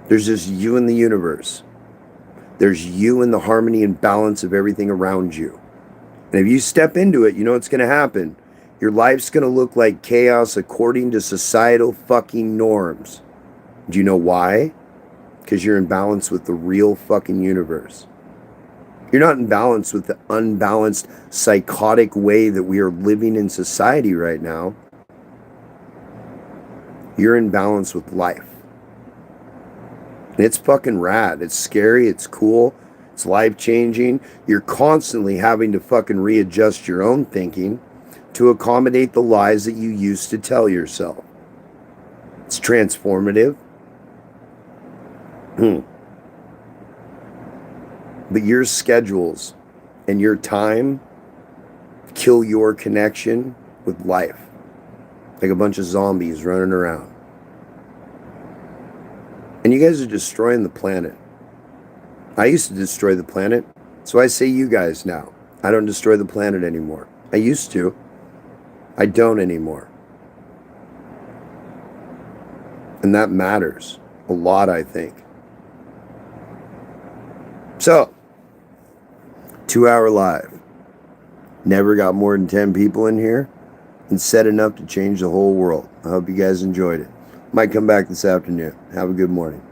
[SPEAKER 1] There's just you and the universe. There's you and the harmony and balance of everything around you. And if you step into it, you know what's going to happen. Your life's going to look like chaos according to societal fucking norms. Do you know why? Because you're in balance with the real fucking universe. You're not in balance with the unbalanced, psychotic way that we are living in society right now. You're in balance with life. And it's fucking rad. It's scary. It's cool. It's life-changing. You're constantly having to fucking readjust your own thinking to accommodate the lies that you used to tell yourself. It's transformative. But your schedules and your time kill your connection with life. Like a bunch of zombies running around. And you guys are destroying the planet. I used to destroy the planet, so I say you guys now. I don't destroy the planet anymore. I used to. I don't anymore. And that matters a lot, I think. So, 2-hour live. Never got more than 10 people in here and said enough to change the whole world. I hope you guys enjoyed it. Might come back this afternoon. Have a good morning.